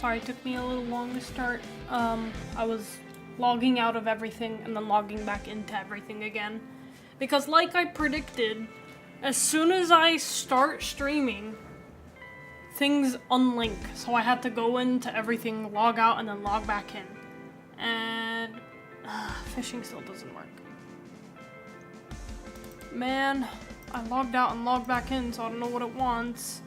Sorry, it took me a little long to start. I was logging out of everything and then logging back into everything again. Because like I predicted, as soon as I start streaming, things unlink. So I had to go into everything, log out, and then log back in. And fishing still doesn't work. Man, I logged out and logged back in, so I don't know what it wants.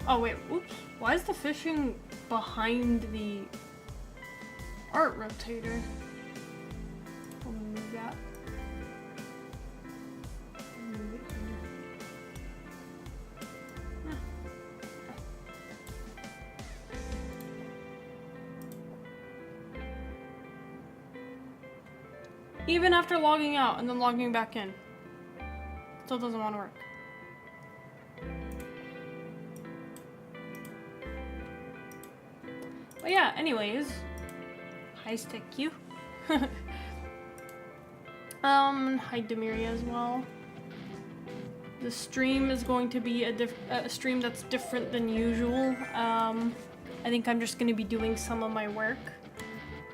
Oh wait, oops. Why is the fishing behind the art rotator? I'll move that. Move it here. Even after logging out and then logging back in, still doesn't want to work. But yeah, anyways, hi Stick you. Hi Demiria as well. The stream is going to be a stream that's different than usual. I think I'm just going to be doing some of my work.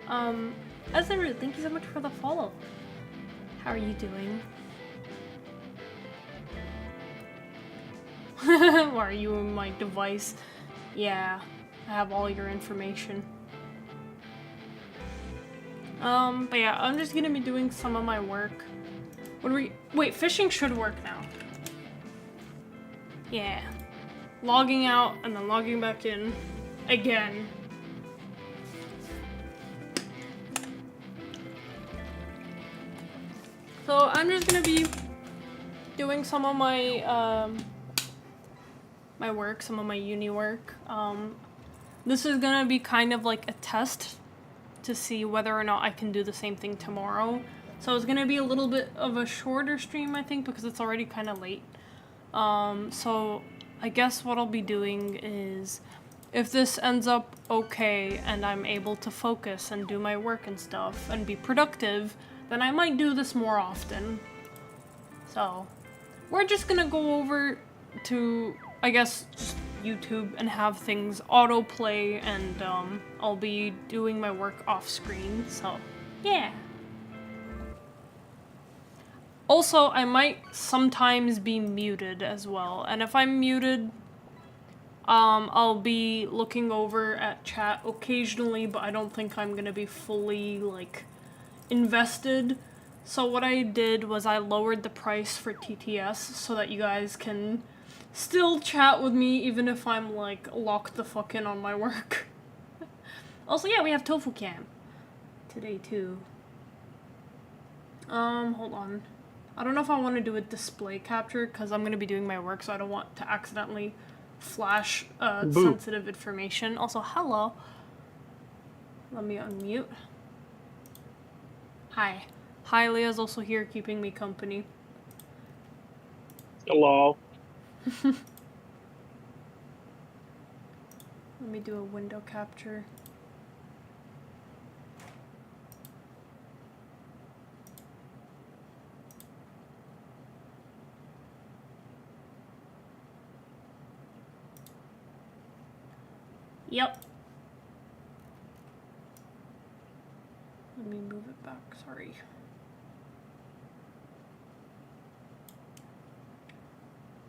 Azuru, thank you so much for the follow. How are you doing? Why are you in my device? Yeah, I have all your information. But yeah, I'm just gonna be doing some of my work. Wait, fishing should work now. Yeah. Logging out and then logging back in again. So I'm just gonna be doing some of my my work, some of my uni work. This is gonna be kind of like a test to see whether or not I can do the same thing tomorrow. So it's gonna be a little bit of a shorter stream, I think, because it's already kind of late. So I guess what I'll be doing is, if this ends up okay and I'm able to focus and do my work and stuff and be productive, then I might do this more often. So we're just gonna go over to, I guess, just YouTube and have things autoplay, and I'll be doing my work off screen, so yeah. Also, I might sometimes be muted as well, and if I'm muted, I'll be looking over at chat occasionally, but I don't think I'm gonna be fully, like, invested. So what I did was I lowered the price for TTS so that you guys can still chat with me even if I'm, like, locked the fuck in on my work. Also, yeah, we have Tofu Cam today, too. Hold on. I don't know if I want to do a display capture, because I'm going to be doing my work, so I don't want to accidentally flash sensitive information. Also, hello. Let me unmute. Hi. Hi, Leah's also here keeping me company. Hello. Let me do a window capture. Yep. Let me move it back, sorry.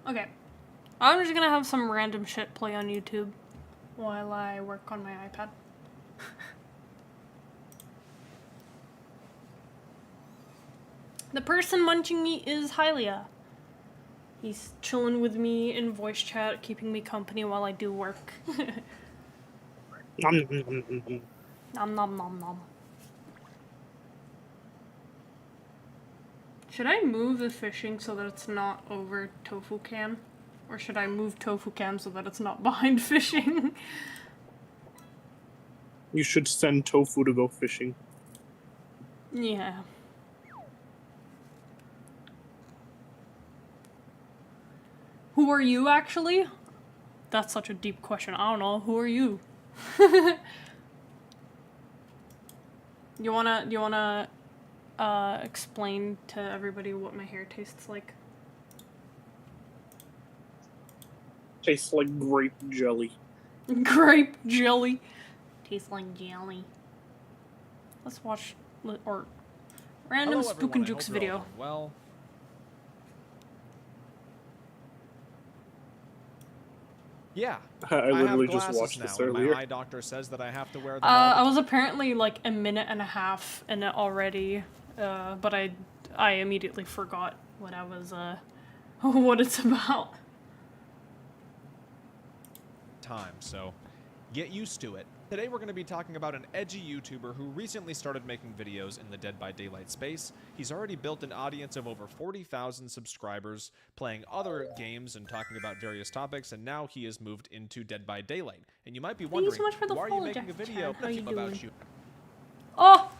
Okay. I'm just gonna have some random shit play on YouTube while I work on my iPad. The person munching me is Hylia. He's chilling with me in voice chat, keeping me company while I do work. Nom, nom, nom, nom. Nom nom nom nom. Should I move the fishing so that it's not over Tofu Cam? Or should I move Tofu Cam so that it's not behind fishing? You should send Tofu to go fishing. Yeah. Who are you, actually? That's such a deep question. I don't know. Who are you? You wanna explain to everybody what my hair tastes like? Tastes like grape jelly. Grape jelly. Tastes like jelly. Let's watch or random Hello, Spook everyone. and I Jukes hope you're all video. doing well. Yeah, I I literally have just glasses watched now, this and earlier. my eye doctor says that I have to wear them all the I was apparently like a minute and a half in it already, but I immediately forgot what I was what it's about. time, so get used to it. Today we're going to be talking about an edgy YouTuber who recently started making videos in the Dead by Daylight space. He's already built an audience of over 40,000 subscribers, playing other games and talking about various topics, and now he has moved into Dead by Daylight. And you might be wondering, so much for the why are you follow, making a Jackie video Chan. How you about doing? you? Oh!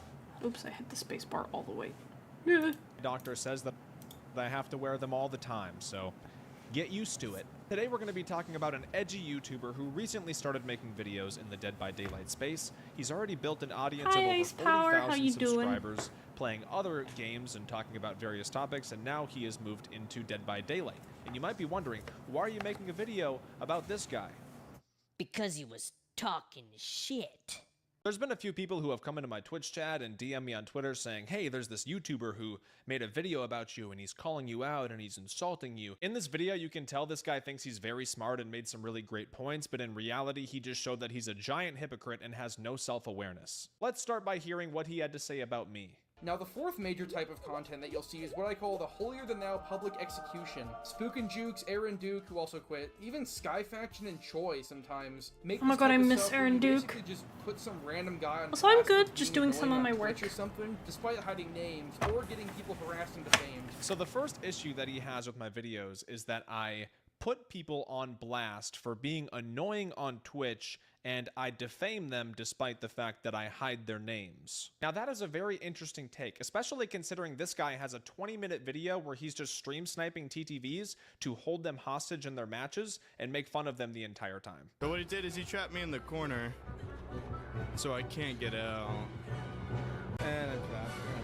Oops, I hit the space bar all the way. Yeah. Doctor says that I have to wear them all the time, so get used to it. Today we're going to be talking about an edgy YouTuber who recently started making videos in the Dead by Daylight space. He's already built an audience Hi, of over Ace Power. How 40,000 you doing? subscribers, playing other games and talking about various topics, and now he has moved into Dead by Daylight. And you might be wondering, why are you making a video about this guy? Because he was talking shit. There's been a few people who have come into my Twitch chat and DM me on Twitter saying, hey, there's this YouTuber who made a video about you and he's calling you out and he's insulting you. In this video, you can tell this guy thinks he's very smart and made some really great points, but in reality, he just showed that he's a giant hypocrite and has no self-awareness. Let's start by hearing what he had to say about me. Now, the fourth major type of content that you'll see is what I call the holier-than-thou public execution. Spook and Jukes, Aaron Duke, who also quit, even Sky Faction and Choi sometimes make Oh my this god, type I of miss stuff where Aaron you Duke. basically just put some random guy on Also, I'm blast for good, just being doing some annoying of my on Twitch work. or something, despite hiding names or getting people harassed and defamed. So the first issue that he has with my videos is that I put people on blast for being annoying on Twitch and I defame them despite the fact that I hide their names. Now that is a very interesting take, especially considering this guy has a 20-minute video where he's just stream sniping TTVs to hold them hostage in their matches and make fun of them the entire time. So what he did is he trapped me in the corner, so I can't get out. And I trapped him.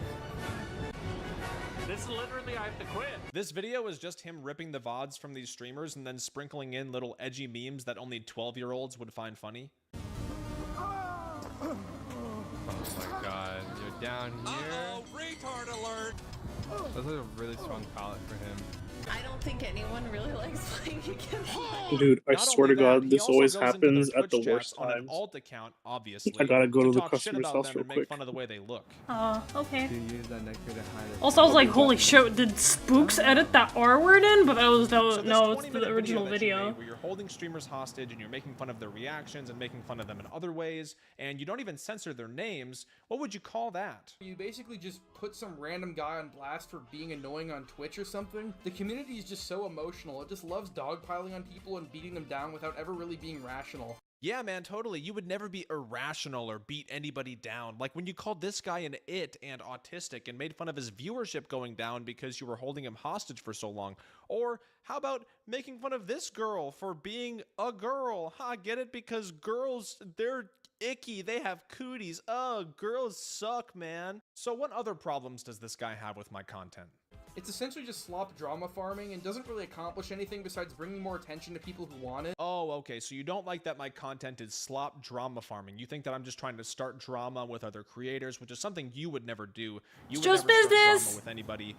This is literally, I have to quit. This video is just him ripping the VODs from these streamers and then sprinkling in little edgy memes that only 12-year-olds would find funny. Oh my god, you're down here. Retard alert. That's like a really strong palette for him. I don't think anyone really likes playing against me. Dude, I Not swear to only that, God, he this also always goes into happens their at the Twitch worst chats on an times. alt account, obviously. I gotta go to the talk shit customer's about house them real and make quick. fun of the way they look. Okay. Do you use that nectar to hide it? Also, I was like, holy shit, did Spooks edit that R word in? But that was, So this no, it's 20-minute the original that you video. made where you're holding streamers hostage and you're making fun of their reactions and making fun of them in other ways, and you don't even censor their names, what would you call that? You basically just put some random guy on blast for being annoying on Twitch or something. The community is just so emotional. It just loves dogpiling on people and beating them down without ever really being rational. Yeah, man, totally. You would never be irrational or beat anybody down. Like when you called this guy an it and autistic and made fun of his viewership going down because you were holding him hostage for so long. Or how about making fun of this girl for being a girl? Ha, get it? Because girls, they're icky. They have cooties. Oh, girls suck, man. So what other problems does this guy have with my content? It's essentially just slop drama farming and doesn't really accomplish anything besides bringing more attention to people who want it. Oh, okay, so you don't like that my content is slop drama farming. You think that I'm just trying to start drama with other creators, which is something you would never do. You It's would just never start business! drama with anybody,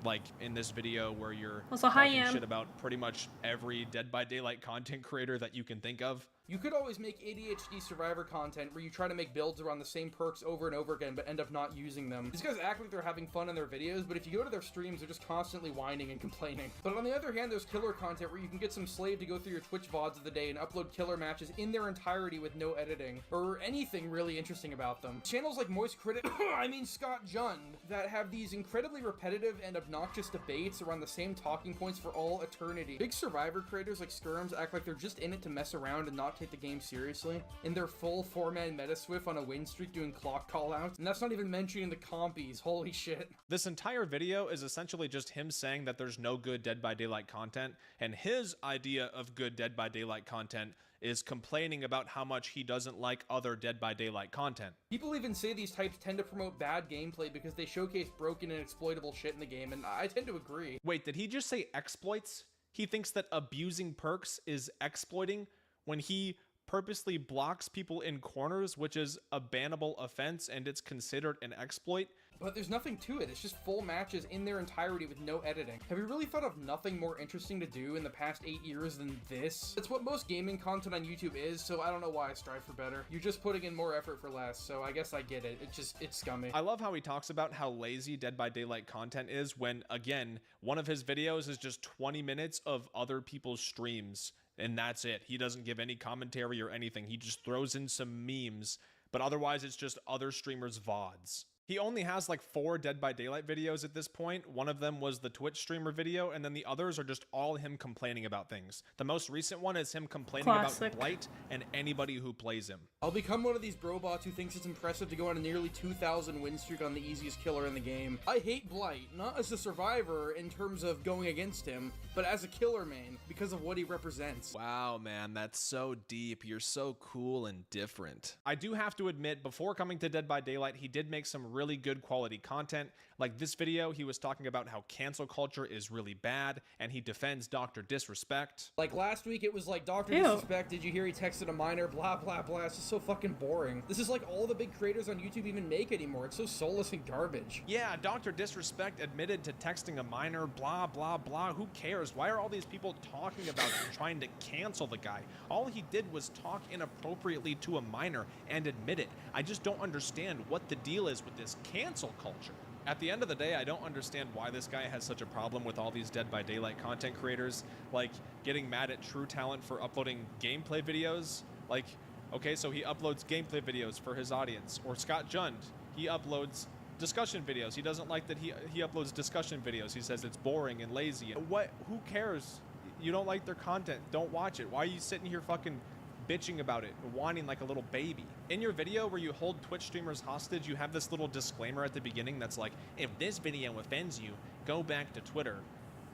like in this video where you're Also, hi, talking Am. shit about pretty much every Dead by Daylight content creator that you can think of. You could always make ADHD survivor content where you try to make builds around the same perks over and over again but end up not using them. These guys act like they're having fun in their videos, but if you go to their streams, they're just constantly whining and complaining. But on the other hand, there's killer content where you can get some slave to go through your Twitch VODs of the day and upload killer matches in their entirety with no editing, or anything really interesting about them. Channels like Moist Critic, I mean Scott Jund, that have these incredibly repetitive and obnoxious debates around the same talking points for all eternity. Big survivor creators like Skirms act like they're just in it to mess around and not take the game seriously. In their full 4-man meta swift on a win streak doing clock callouts, and that's not even mentioning the compies, holy shit. This entire video is essentially just him saying that there's no good Dead by Daylight content, and his idea of good Dead by Daylight content is complaining about how much he doesn't like other Dead by Daylight content. People even say these types tend to promote bad gameplay because they showcase broken and exploitable shit in the game, and I tend to agree. Wait, did he just say exploits? He thinks that abusing perks is exploiting when he purposely blocks people in corners, which is a bannable offense and it's considered an exploit. But there's nothing to it. It's just full matches in their entirety with no editing. Have you really thought of nothing more interesting to do in the past 8 years than this? It's what most gaming content on YouTube is, so I don't know why I strive for better. You're just putting in more effort for less, so I guess I get it. It's scummy. I love how he talks about how lazy Dead by Daylight content is when, again, one of his videos is just 20 minutes of other people's streams, and that's it. He doesn't give any commentary or anything. He just throws in some memes, but otherwise it's just other streamers' VODs. He only has like 4 Dead by Daylight videos at this point. One of them was the Twitch streamer video, and then the others are just all him complaining about things. The most recent one is him complaining about Blight and anybody who plays him. I'll become one of these brobots who thinks it's impressive to go on a nearly 2,000 win streak on the easiest killer in the game. I hate Blight, not as a survivor in terms of going against him, but as a killer main, because of what he represents. Wow, man, that's so deep. You're so cool and different. I do have to admit, before coming to Dead by Daylight, he did make some really good quality content. Like this video, he was talking about how cancel culture is really bad, and he defends Dr. Disrespect. Like last week, it was like, Dr. Disrespect, did you hear he texted a minor, blah, blah, blah. It's just so fucking boring. This is like all the big creators on YouTube even make anymore. It's so soulless and garbage. Yeah, Dr. Disrespect admitted to texting a minor, blah, blah, blah. Who cares? Why are all these people talking about trying to cancel the guy? All he did was talk inappropriately to a minor and admit it. I just don't understand what the deal is with this cancel culture. At the end of the day, I don't understand why this guy has such a problem with all these Dead by Daylight content creators, like getting mad at True Talent for uploading gameplay videos. Like, okay, so he uploads gameplay videos for his audience. Or Scott Jund, he uploads discussion videos. He doesn't like that he uploads discussion videos. He says it's boring and lazy. What? Who cares? You don't like their content. Don't watch it. Why are you sitting here fucking bitching about it, whining like a little baby? In your video where you hold Twitch streamers hostage, you have this little disclaimer at the beginning that's like, if this video offends you, go back to Twitter.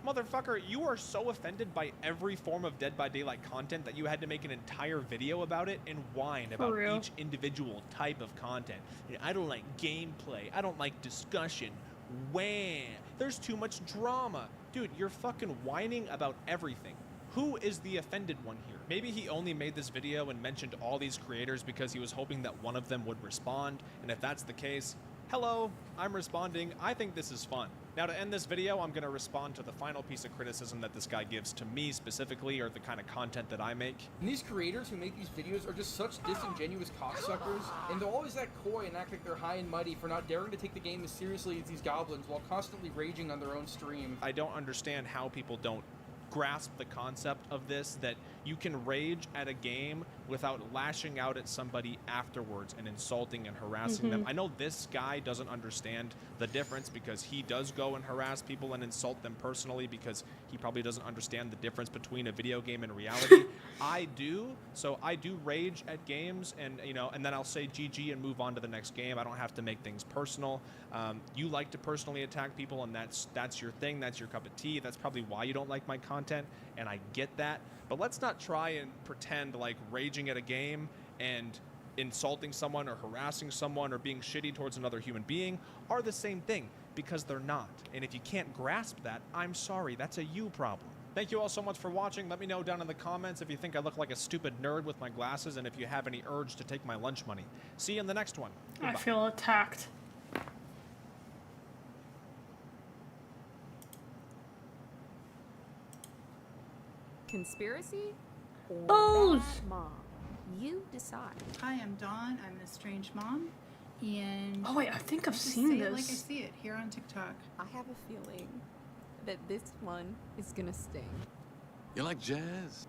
Motherfucker, you are so offended by every form of Dead by Daylight content that you had to make an entire video about it and whine about each individual type of content. I don't like gameplay. I don't like discussion. Wah. There's too much drama. Dude, you're fucking whining about everything. Who is the offended one here? Maybe he only made this video and mentioned all these creators because he was hoping that one of them would respond, and if that's the case, hello, I'm responding. I think this is fun. Now to end this video, I'm going to respond to the final piece of criticism that this guy gives to me specifically, or the kind of content that I make. And these creators who make these videos are just such disingenuous cocksuckers, and they'll always act coy and act like they're high and mighty for not daring to take the game as seriously as these goblins while constantly raging on their own stream. I don't understand how people don't grasp the concept of this, that you can rage at a game without lashing out at somebody afterwards and insulting and harassing them. I know this guy doesn't understand the difference because he does go and harass people and insult them personally because he probably doesn't understand the difference between a video game and reality. I do, so I do rage at games, and you know, and then I'll say GG and move on to the next game. I don't have to make things personal. You like to personally attack people, and that's your thing, that's your cup of tea. That's probably why you don't like my content, and I get that. But let's not try and pretend like raging at a game and insulting someone or harassing someone or being shitty towards another human being are the same thing, because they're not. And if you can't grasp that, I'm sorry, that's a you problem. Thank you all so much for watching. Let me know down in the comments if you think I look like a stupid nerd with my glasses, and if you have any urge to take my lunch money. See you in the next one. Goodbye. I feel attacked. Conspiracy? Booze! Bad mom. You decide. Hi, I'm Dawn. I'm the strange mom, and Oh wait, I think I've just seen say it this. like I see it here on TikTok. I have a feeling that this one is gonna sting. You like jazz?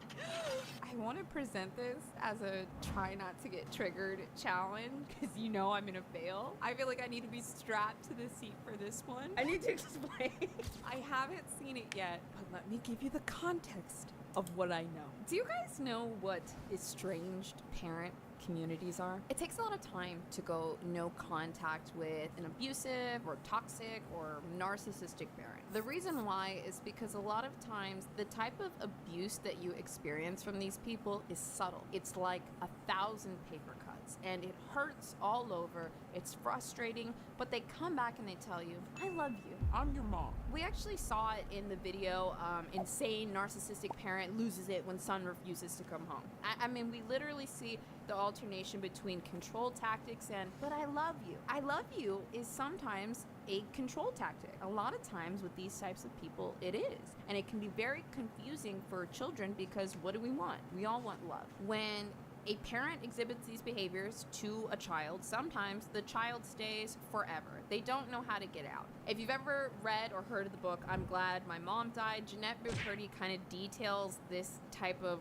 I want to present this as a try not to get triggered challenge because you know I'm gonna fail. I feel like I need to be strapped to the seat for this one. I need to explain. I haven't seen it yet, but let me give you the context of what I know. Do you guys know what estranged parent communities are. It takes a lot of time to go no contact with an abusive or toxic or narcissistic parent. The reason why is because a lot of times the type of abuse that you experience from these people is subtle. It's like 1,000 paper cuts and it hurts all over. It's frustrating, but they come back and they tell you, I love you. I'm your mom. We actually saw it in the video, insane narcissistic parent loses it when son refuses to come home. I mean, we literally see the alternation between control tactics and, but I love you. I love you is sometimes a control tactic. A lot of times with these types of people, it is. And it can be very confusing for children because what do we want? We all want love. When a parent exhibits these behaviors to a child, sometimes the child stays forever. They don't know how to get out. If you've ever read or heard of the book, I'm Glad My Mom Died, Jeanette McCurdy kind of details this type of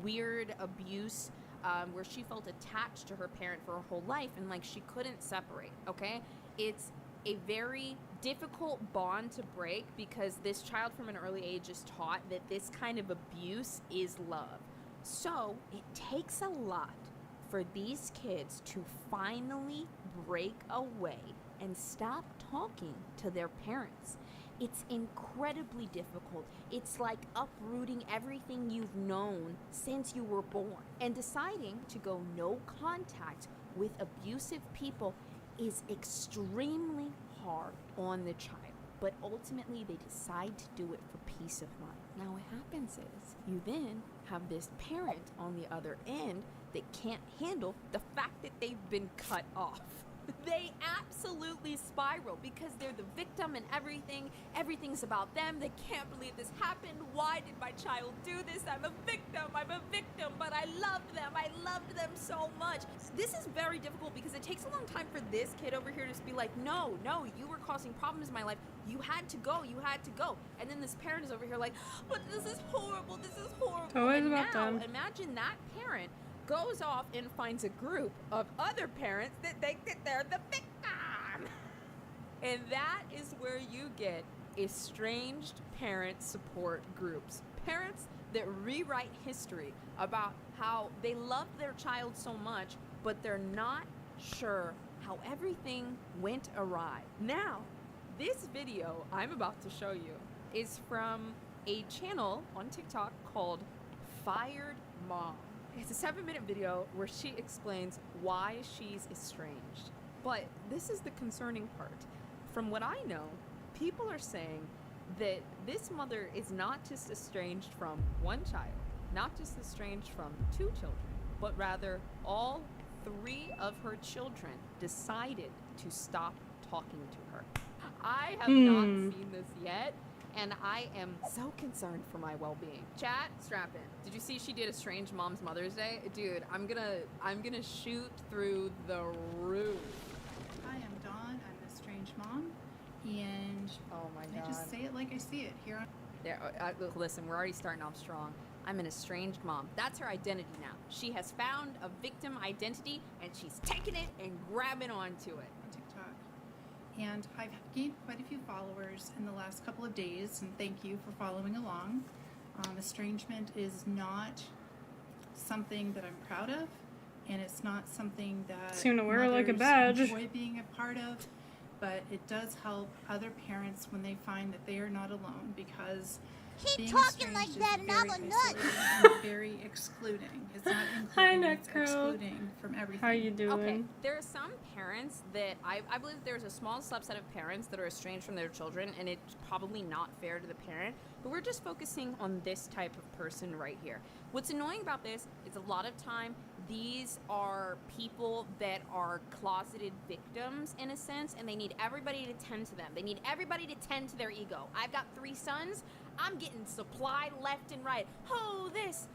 weird abuse where she felt attached to her parent for her whole life and like she couldn't separate, okay? It's a very difficult bond to break because this child from an early age is taught that this kind of abuse is love. So it takes a lot for these kids to finally break away and stop talking to their parents. It's incredibly difficult. It's like uprooting everything you've known since you were born. And deciding to go no contact with abusive people is extremely hard on the child. But ultimately, they decide to do it for peace of mind. Now, what happens is you then have this parent on the other end that can't handle the fact that they've been cut off. They absolutely spiral because they're the victim and everything. Everything's about them. They can't believe this happened. Why did my child do this? I'm a victim, but I loved them. I loved them so much. This is very difficult because it takes a long time for this kid over here to just be like, no, you were causing problems in my life. You had to go. And then this parent is over here like, but this is horrible. Always and about now, them. imagine that parent goes off and finds a group of other parents that think that they're the victim. And that is where you get estranged parent support groups. Parents that rewrite history about how they love their child so much, but they're not sure how everything went awry. Now, this video I'm about to show you is from a channel on TikTok called Fired Mom. It's a 7-minute video where she explains why she's estranged. But this is the concerning part. From what I know, people are saying that this mother is not just estranged from one child, not just estranged from 2 children, but rather all 3 of her children decided to stop talking to her. I have not seen this yet, and I am so concerned for my well-being. Chat, strap in. Did you see she did Estranged Mom's Mother's Day? Dude, I'm gonna shoot through the roof. Hi, I'm Dawn. I'm an estranged mom, and Oh my I god. just say it like I see it here on There, listen, we're already starting off strong. I'm an estranged mom. That's her identity now. She has found a victim identity, and she's taking it and grabbing onto it. TikTok. And I've gained quite a few followers in the last couple of days, and thank you for following along. Estrangement is not something that I'm proud of, and it's not something that Seem to wear it like a mothers badge. enjoy being a part of, but it does help other parents when they find that they are not alone, because being estranged is very isolating and very excluding. It's not Hi, including, it's Necro. excluding from everything. How you doing? Okay, there are some parents that I believe there's a small subset of parents that are estranged from their children, and it's probably not fair to the parent, but we're just focusing on this type of person right here. What's annoying about this is a lot of time these are people that are closeted victims in a sense, and they need everybody to tend to them. They need everybody to tend to their ego. I've got 3 sons. I'm getting supply left and right. Oh, this,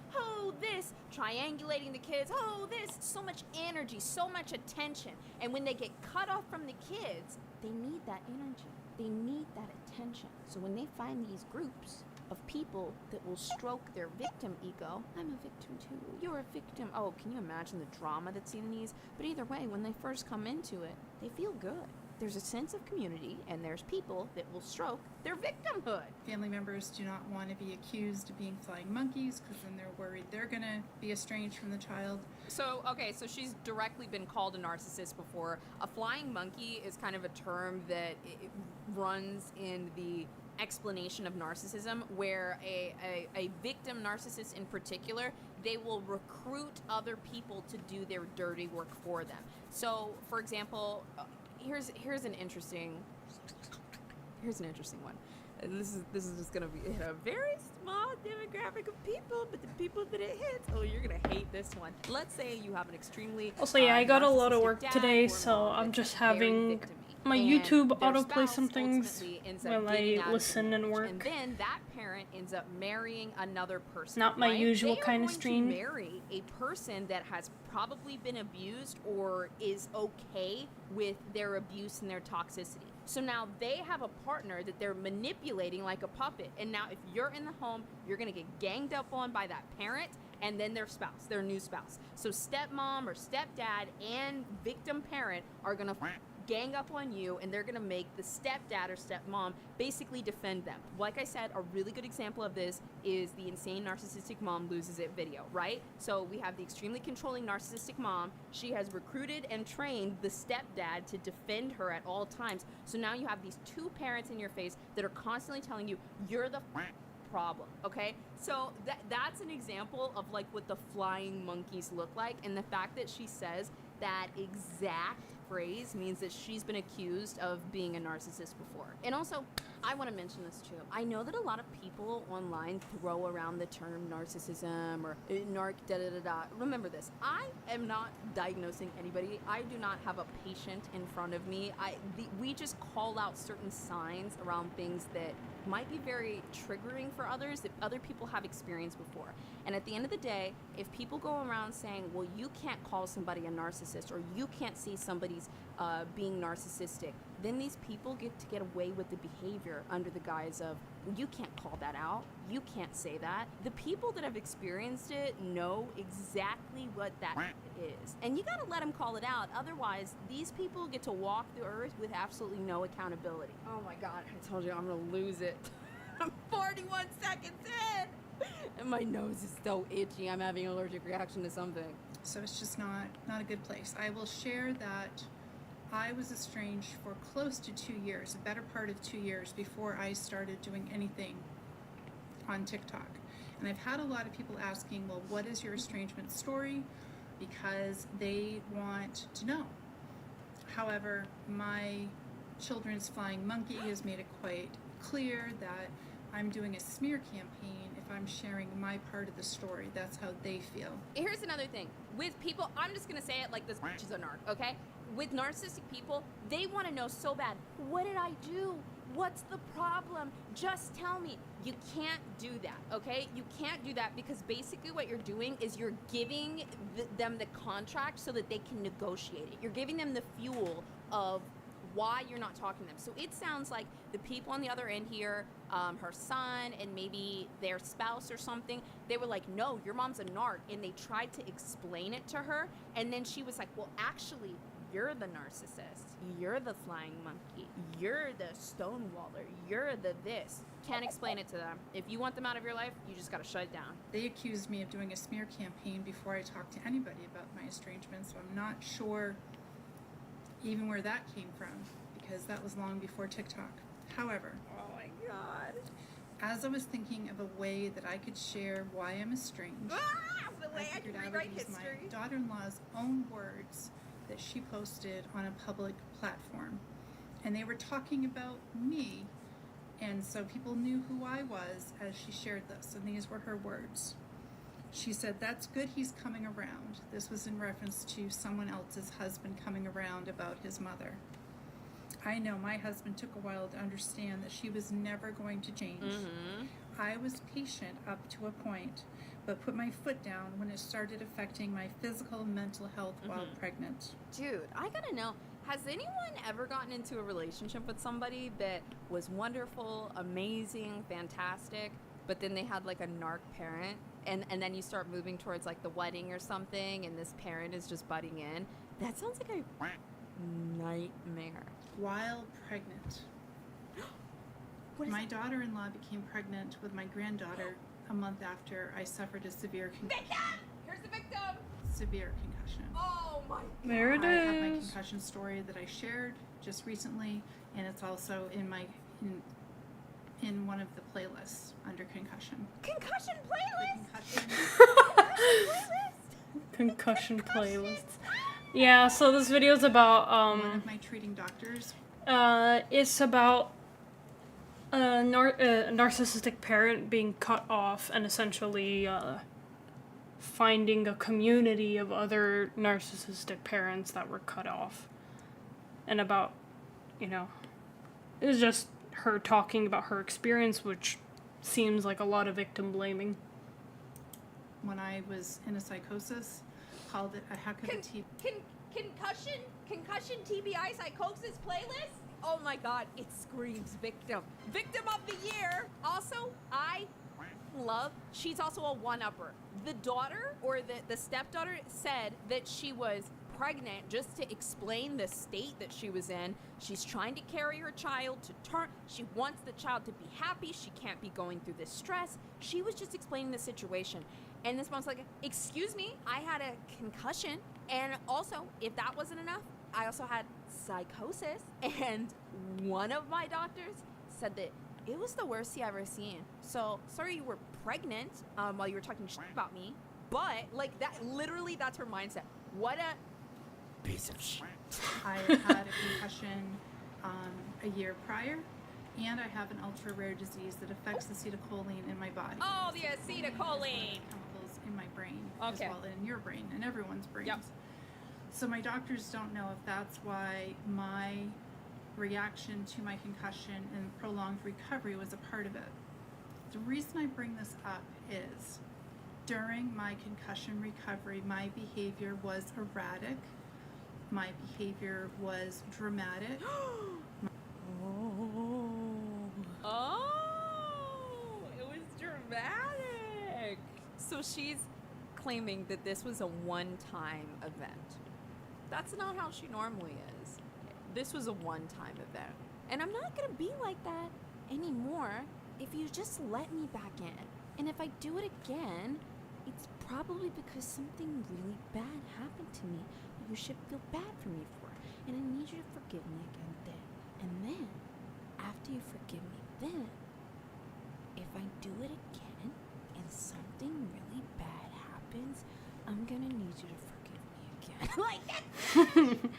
triangulating the kids, oh, this. So much energy, so much attention. And when they get cut off from the kids, they need that energy. They need that attention. So when they find these groups of people that will stroke their victim ego, I'm a victim too, you're a victim. Oh, can you imagine the drama that's in these? But either way, when they first come into it, they feel good. there's a sense of community, and there's people that will stroke their victimhood. Family members do not want to be accused of being flying monkeys because then they're worried they're going to be estranged from the child. So, okay, so she's directly been called a narcissist before. A flying monkey is kind of a term that it runs in the explanation of narcissism, where a victim narcissist in particular, they will recruit other people to do their dirty work for them. So, for example, here's an interesting one. This is just gonna be a very small demographic of people, but the people that it hits, oh, you're gonna hate this one. Let's say you have an extremely Also, yeah, I got a lot of narcissistic work dad today, or so mom I'm that's just very having victim-y. my And YouTube their autoplay spouse some things ultimately ends up while getting I out of the listen and marriage, work. and then that parent ends up marrying another person. Not my right? usual They are kind of going to stream. marry a person that has probably been abused or is okay with their abuse and their toxicity. So now they have a partner that they're manipulating like a puppet. And now if you're in the home, you're going to get ganged up on by that parent and then their spouse, their new spouse. So stepmom or stepdad and victim parent are going to gang up on you, and they're going to make the stepdad or stepmom basically defend them. Like I said, a really good example of this is the insane narcissistic mom loses it video, right? So we have the extremely controlling narcissistic mom. She has recruited and trained the stepdad to defend her at all times. So now you have these two parents in your face that are constantly telling you, you're the problem, okay? So that's an example of like what the flying monkeys look like, and the fact that she says that exact phrase means that she's been accused of being a narcissist before. And also, I want to mention this too. I know that a lot of people online throw around the term narcissism or narc da-da-da-da. Remember this, I am not diagnosing anybody. I do not have a patient in front of me. We just call out certain signs around things that might be very triggering for others that other people have experienced before. And at the end of the day, if people go around saying, well, you can't call somebody a narcissist or you can't see somebody's being narcissistic, then these people get to get away with the behavior under the guise of, you can't call that out, you can't say that. The people that have experienced it know exactly what that is. And you gotta let them call it out, otherwise these people get to walk the earth with absolutely no accountability. Oh my God, I told you I'm gonna lose it. I'm 41 seconds in! And my nose is so itchy, I'm having an allergic reaction to something. So it's just not a good place. I will share that I was estranged for close to 2 years, a better part of 2 years before I started doing anything on TikTok. And I've had a lot of people asking, well, what is your estrangement story? Because they want to know. However, my children's flying monkey has made it quite clear that I'm doing a smear campaign if I'm sharing my part of the story. That's how they feel. Here's another thing. With people, I'm just gonna say it like this bitch is a narc, okay? With narcissistic people, they want to know so bad, what did I do? What's the problem? Just tell me. You can't do that, okay? You can't do that because basically what you're doing is you're giving them the contract so that they can negotiate it. You're giving them the fuel of why you're not talking to them. So it sounds like the people on the other end here, her son and maybe their spouse or something, they were like, no, your mom's a narc. And they tried to explain it to her. And then she was like, well, actually, you're the narcissist. You're the flying monkey. You're the stonewaller. You're the this. Can't explain it to them. If you want them out of your life, you just gotta shut it down. They accused me of doing a smear campaign before I talked to anybody about my estrangement, so I'm not sure even where that came from, because that was long before TikTok. However, Oh my God. as I was thinking of a way that I could share why I'm estranged, The way I figured can I would rewrite use history. my daughter-in-law's own words that she posted on a public platform. And they were talking about me, and so people knew who I was as she shared this, and these were her words. She said, that's good he's coming around. This was in reference to someone else's husband coming around about his mother. I know my husband took a while to understand that she was never going to change. I was patient up to a point, but put my foot down when it started affecting my physical and mental health while pregnant. Dude, I gotta know, has anyone ever gotten into a relationship with somebody that was wonderful, amazing, fantastic, but then they had like a narc parent, and then you start moving towards like the wedding or something, and this parent is just butting in? That sounds like a nightmare. While pregnant. My daughter-in-law became pregnant with my granddaughter a month after I suffered a severe concussion. Here's the victim! Severe concussion. Oh my There it I have my is. concussion story that I shared just recently, and it's also in my in one of the playlists under concussion. Concussion playlist! Concussion playlists. Yeah, so this video is about One of my treating doctors. it's about a narcissistic parent being cut off and essentially finding a community of other narcissistic parents that were cut off. And about, it's just her talking about her experience, which seems like a lot of victim blaming. When I was in a psychosis, called it a heck of a Concussion TBI psychosis playlist? Oh my god, it screams victim. Victim of the year! Also, I love, she's also a one-upper. The daughter, or the stepdaughter, said that she was pregnant just to explain the state that she was in. She's trying to carry her child to term. She wants the child to be happy. She can't be going through this stress. She was just explaining the situation. And this mom's like, excuse me, I had a concussion. And also, if that wasn't enough, I also had psychosis. And one of my doctors said that it was the worst he ever seen. So, sorry you were pregnant while you were talking shit about me. But, like, that, literally, that's her mindset. What a piece of shit. I had a concussion a year prior, and I have an ultra rare disease that affects acetylcholine in my body. Oh, the acetylcholine. Chemicals in my brain Okay. as well, and in your brain, and everyone's brains. Yep. So my doctors don't know if that's why my reaction to my concussion and prolonged recovery was a part of it. The reason I bring this up is during my concussion recovery, my behavior was erratic. My behavior was dramatic. Oh, it was dramatic. So she's claiming that this was a one-time event. That's not how she normally is. This was a one-time event. And I'm not gonna be like that anymore if you just let me back in. And if I do it again, it's probably because something really bad happened to me that you should feel bad for me for. And I need you to forgive me again then. And then, after you forgive me then, if I do it again and something really bad happens, I'm gonna need you to forgive me again. Like that.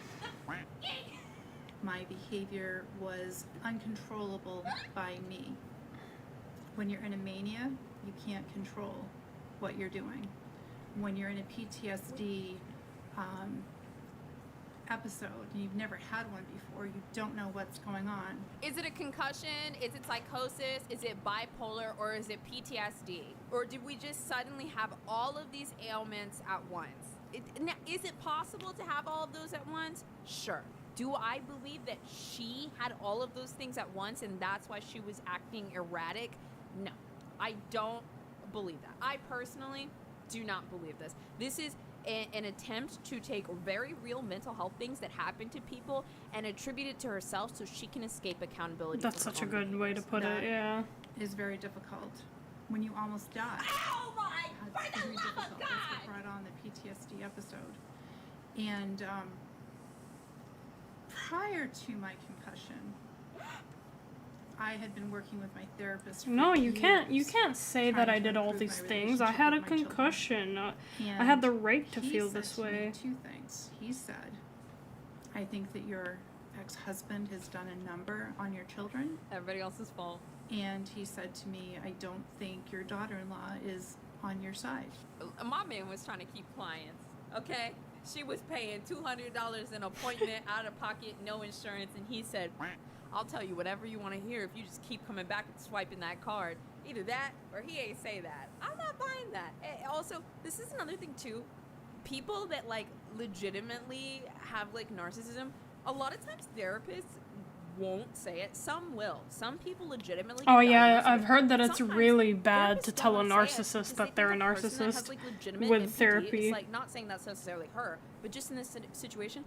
My behavior was uncontrollable by me. When you're in a mania, you can't control what you're doing. When you're in a PTSD episode and you've never had one before, you don't know what's going on. Is it a concussion? Is it psychosis? Is it bipolar? Or is it PTSD? Or did we just suddenly have all of these ailments at once? Now, is it possible to have all of those at once? Sure. Do I believe that she had all of those things at once and that's why she was acting erratic? No, I don't believe that. I personally do not believe this. This is an attempt to take very real mental health things that happen to people and attribute it to herself so she can escape accountability. That's such a good way to put it, yeah. Is very difficult. When you almost die. Oh my, That's for very the love difficult. of That's what God! brought on the PTSD episode. And prior to my concussion, I had been working with my therapist for No, you years, can't say that trying I to did all improve these my things. I relationship had a with my children. concussion. I And had the right to he feel said this to me way. two things. He said, I think that your ex-husband has done a number on your children. Everybody else's fault. And he said to me, I don't think your daughter-in-law is on your side. My man was trying to keep clients, okay? She was paying $200 an appointment out of pocket, no insurance, and he said, I'll tell you whatever you want to hear if you just keep coming back and swiping that card. Either that or he ain't say that. I'm not buying that. Also, this is another thing too. People that like legitimately have like narcissism, a lot of times therapists won't say it. Some will. Some people legitimately Oh get yeah, diagnosed I've with it. heard that it's Sometimes really bad therapists to don't tell a wanna say it narcissist because that they they're a think the person that has, narcissist like, legitimate with MPD, therapy. It's like not saying that's necessarily her, but just in this situation,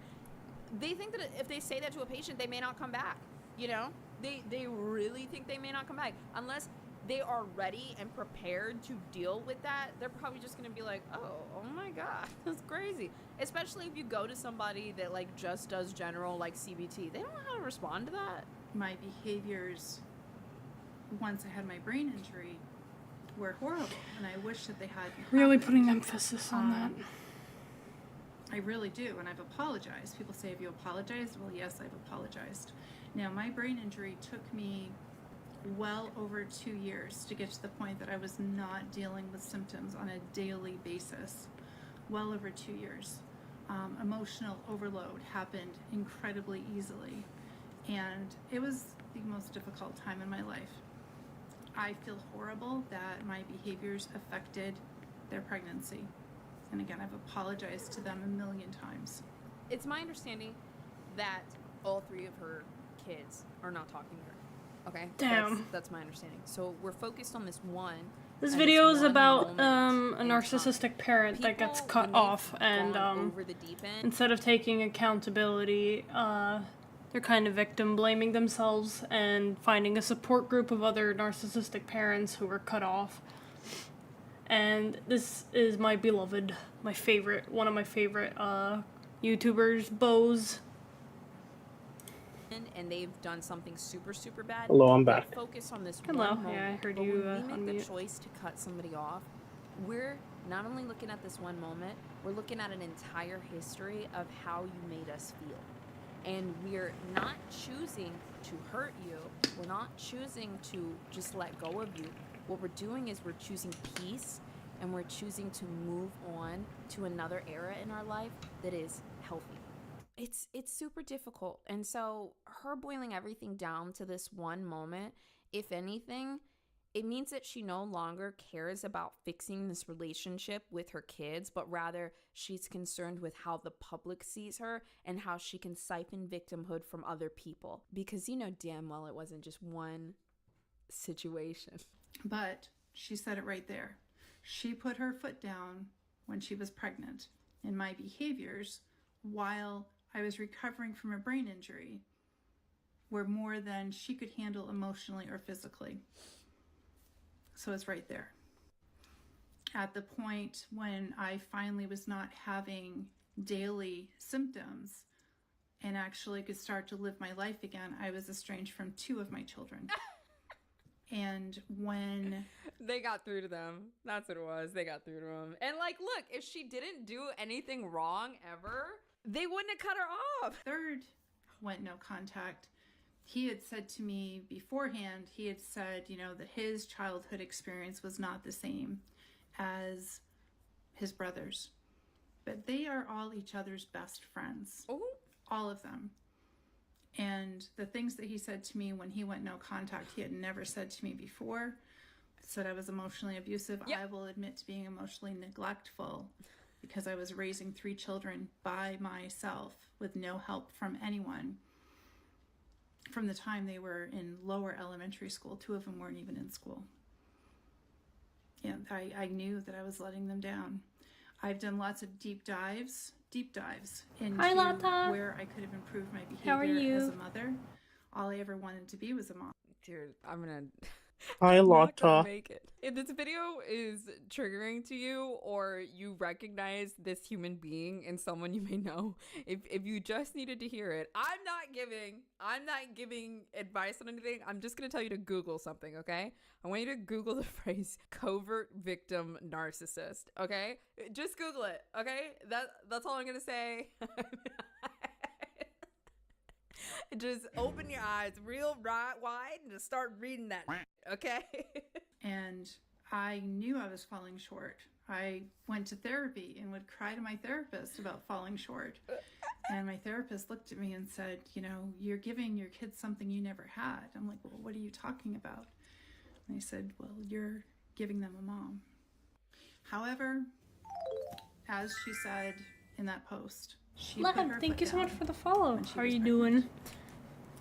they think that if they say that to a patient, they may not come back. You know, they really think they may not come back unless they are ready and prepared to deal with that. They're probably just gonna be like, oh my god, that's crazy. Especially if you go to somebody that like just does general like CBT, they don't know how to respond to that. My behaviors once I had my brain injury were horrible, and I wish that they had Really happened. putting emphasis on that. I really do, and I've apologized. People say, have you apologized? Well, yes, I've apologized. Now, my brain injury took me well over 2 years to get to the point that I was not dealing with symptoms on a daily basis. Well over 2 years. Emotional overload happened incredibly easily, and it was the most difficult time in my life. I feel horrible that my behaviors affected their pregnancy. And again, I've apologized to them a million times. It's my understanding that all 3 of her kids are not talking to her. Okay? Damn. That's my understanding. So we're focused on this one. This and video this is one about moment a in narcissistic time. parent that gets People, cut when they've off, and gone over the deep end, instead of taking accountability, they're kind of victim blaming themselves and finding a support group of other narcissistic parents who were cut off. And this is my beloved, my favorite, one of my favorite YouTubers, Bose. and they've done something super, super bad. Hello, I'm we're back. focused on this Hello. one moment. Yeah, I heard but you, when we make unmute. the choice to cut somebody off, we're not only looking at this one moment, we're looking at an entire history of how you made us feel. And we're not choosing to hurt you. We're not choosing to just let go of you. What we're doing is we're choosing peace, and we're choosing to move on to another era in our life that is healthy. It's super difficult. And so her boiling everything down to this one moment, if anything, it means that she no longer cares about fixing this relationship with her kids, but rather she's concerned with how the public sees her and how she can siphon victimhood from other people. Because you know damn well it wasn't just one situation. But she said it right there. She put her foot down when she was pregnant, and my behaviors while I was recovering from a brain injury were more than she could handle emotionally or physically. So it's right there. At the point when I finally was not having daily symptoms and actually could start to live my life again, I was estranged from 2 of my children. And when They got through to them. That's what it was. They got through to them. And like, look, if she didn't do anything wrong ever, they wouldn't have cut her off. third went no contact, he had said to me beforehand, he had said, you know, that his childhood experience was not the same as his brothers. But they are all each other's best friends. Oh. All of them. And the things that he said to me when he went no contact, he had never said to me before. Said I was emotionally abusive. Yep. I will admit to being emotionally neglectful because I was raising 3 children by myself with no help from anyone. From the time they were in lower elementary school, 2 of them weren't even in school. And I knew that I was letting them down. I've done lots of deep dives into Hi, Lata. where I could have improved my How are behavior as you? a mother. All I ever wanted to be was a mom. Dude, I'm gonna Hi, I'm not gonna Lotta. make it. If this video is triggering to you or you recognize this human being in someone you may know, if you just needed to hear it, I'm not giving advice on anything. I'm just gonna tell you to Google something, okay? I want you to Google the phrase covert victim narcissist, okay? Just Google it, okay? That's all I'm gonna say. Just open your eyes real wide and just start reading that, okay? And I knew I was falling short. I went to therapy and would cry to my therapist about falling short. And my therapist looked at me and said, you know, you're giving your kids something you never had. I'm like, well, what are you talking about? And I said, well, you're giving them a mom. However, as she said in that post, she put her Thank foot you so much down for the follow. when she How are was you pregnant. doing?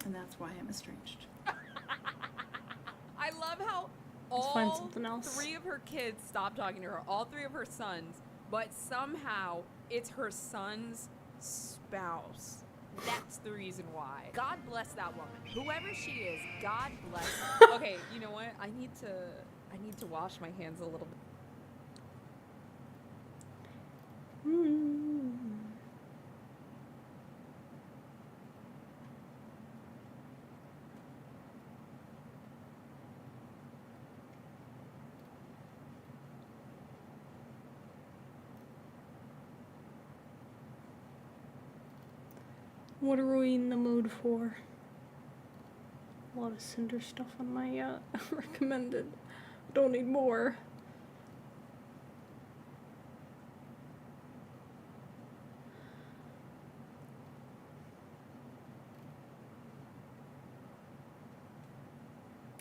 And that's why I'm estranged. I love how Let's find all something else. 3 of her kids stopped talking to her, all 3 of her sons, but somehow it's her son's spouse That's the reason why. God bless that woman. Whoever she is, God bless. Okay, you know what? I need to wash my hands a little bit. What are we in the mood for? A lot of Cinder stuff on my recommended. Don't need more.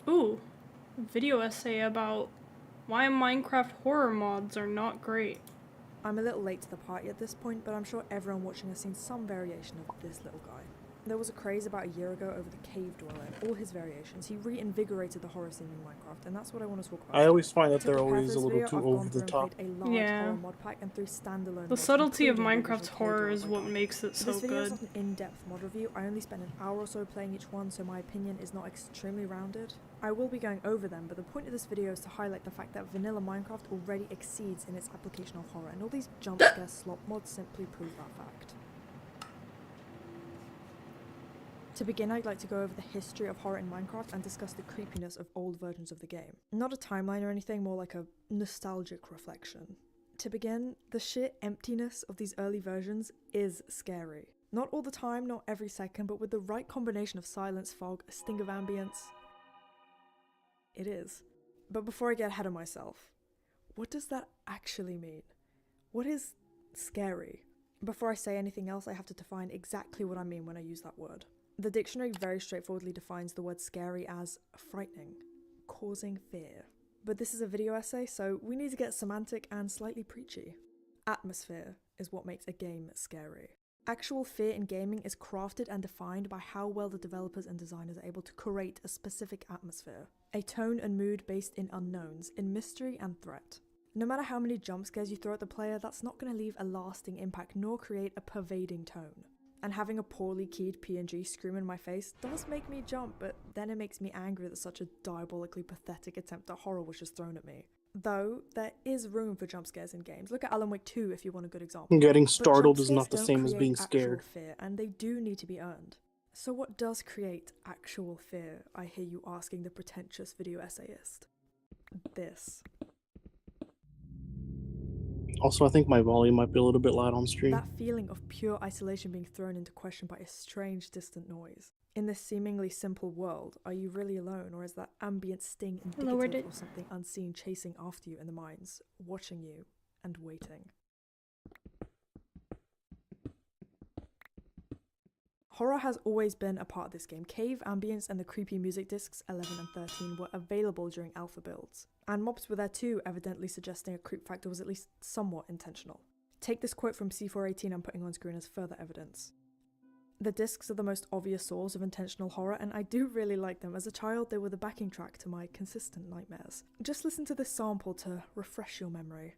Ooh, a video essay about why Minecraft horror mods are not great. I'm a little late to the party at this point, but I'm sure everyone watching has seen some variation of this little guy. There was a craze about a year ago over the Cave Dweller and all his variations. He reinvigorated the horror scene in Minecraft, and that's what I want to talk about. I always find that To they're prepare always for a this little video, too I've over gone the through and top. played a large Yeah. horror mod pack and 3 standalone The mods, subtlety of including the Minecraft's original Cave horror Dweller is by what God. makes it so This video is good. not an in-depth mod review. I only spent an hour or so playing each one, so my opinion is not extremely rounded. I will be going over them, but the point of this video is to highlight the fact that vanilla Minecraft already exceeds in its application of horror, and all these jump scare slop mods simply prove that fact. To begin, I'd like to go over the history of horror in Minecraft and discuss the creepiness of old versions of the game. Not a timeline or anything, more like a nostalgic reflection. To begin, the sheer emptiness of these early versions is scary. Not all the time, not every second, but with the right combination of silence, fog, a sting of ambience, it is. But before I get ahead of myself, what does that actually mean? What is scary? Before I say anything else, I have to define exactly what I mean when I use that word. The dictionary very straightforwardly defines the word scary as frightening, causing fear. But this is a video essay, so we need to get semantic and slightly preachy. Atmosphere is what makes a game scary. Actual fear in gaming is crafted and defined by how well the developers and designers are able to create a specific atmosphere. A tone and mood based in unknowns, in mystery and threat. No matter how many jump scares you throw at the player, that's not going to leave a lasting impact nor create a pervading tone. And having a poorly keyed PNG scream in my face does make me jump, but then it makes me angry that such a diabolically pathetic attempt at horror was just thrown at me. Though, there is room for jump scares in games. Look at Alan Wake 2 if you want a good example. Getting But startled jump is not scares the don't same as create being actual scared. fear, and they do need to be earned. So what does create actual fear, I hear you asking the pretentious video essayist? This. Also, I think my volume might be a little bit loud on stream. That feeling of pure isolation being thrown into question by a strange distant noise. In this seemingly simple world, are you really alone, or is that ambient sting indicative of something unseen chasing after you in the mines, watching you, and waiting? Horror has always been a part of this game. Cave, ambience, and the creepy music discs 11 and 13 were available during alpha builds, and mobs were there too, evidently suggesting a creep factor was at least somewhat intentional. Take this quote from C418 I'm putting on screen as further evidence. The discs are the most obvious source of intentional horror, and I do really like them. As a child, they were the backing track to my consistent nightmares. Just listen to this sample to refresh your memory.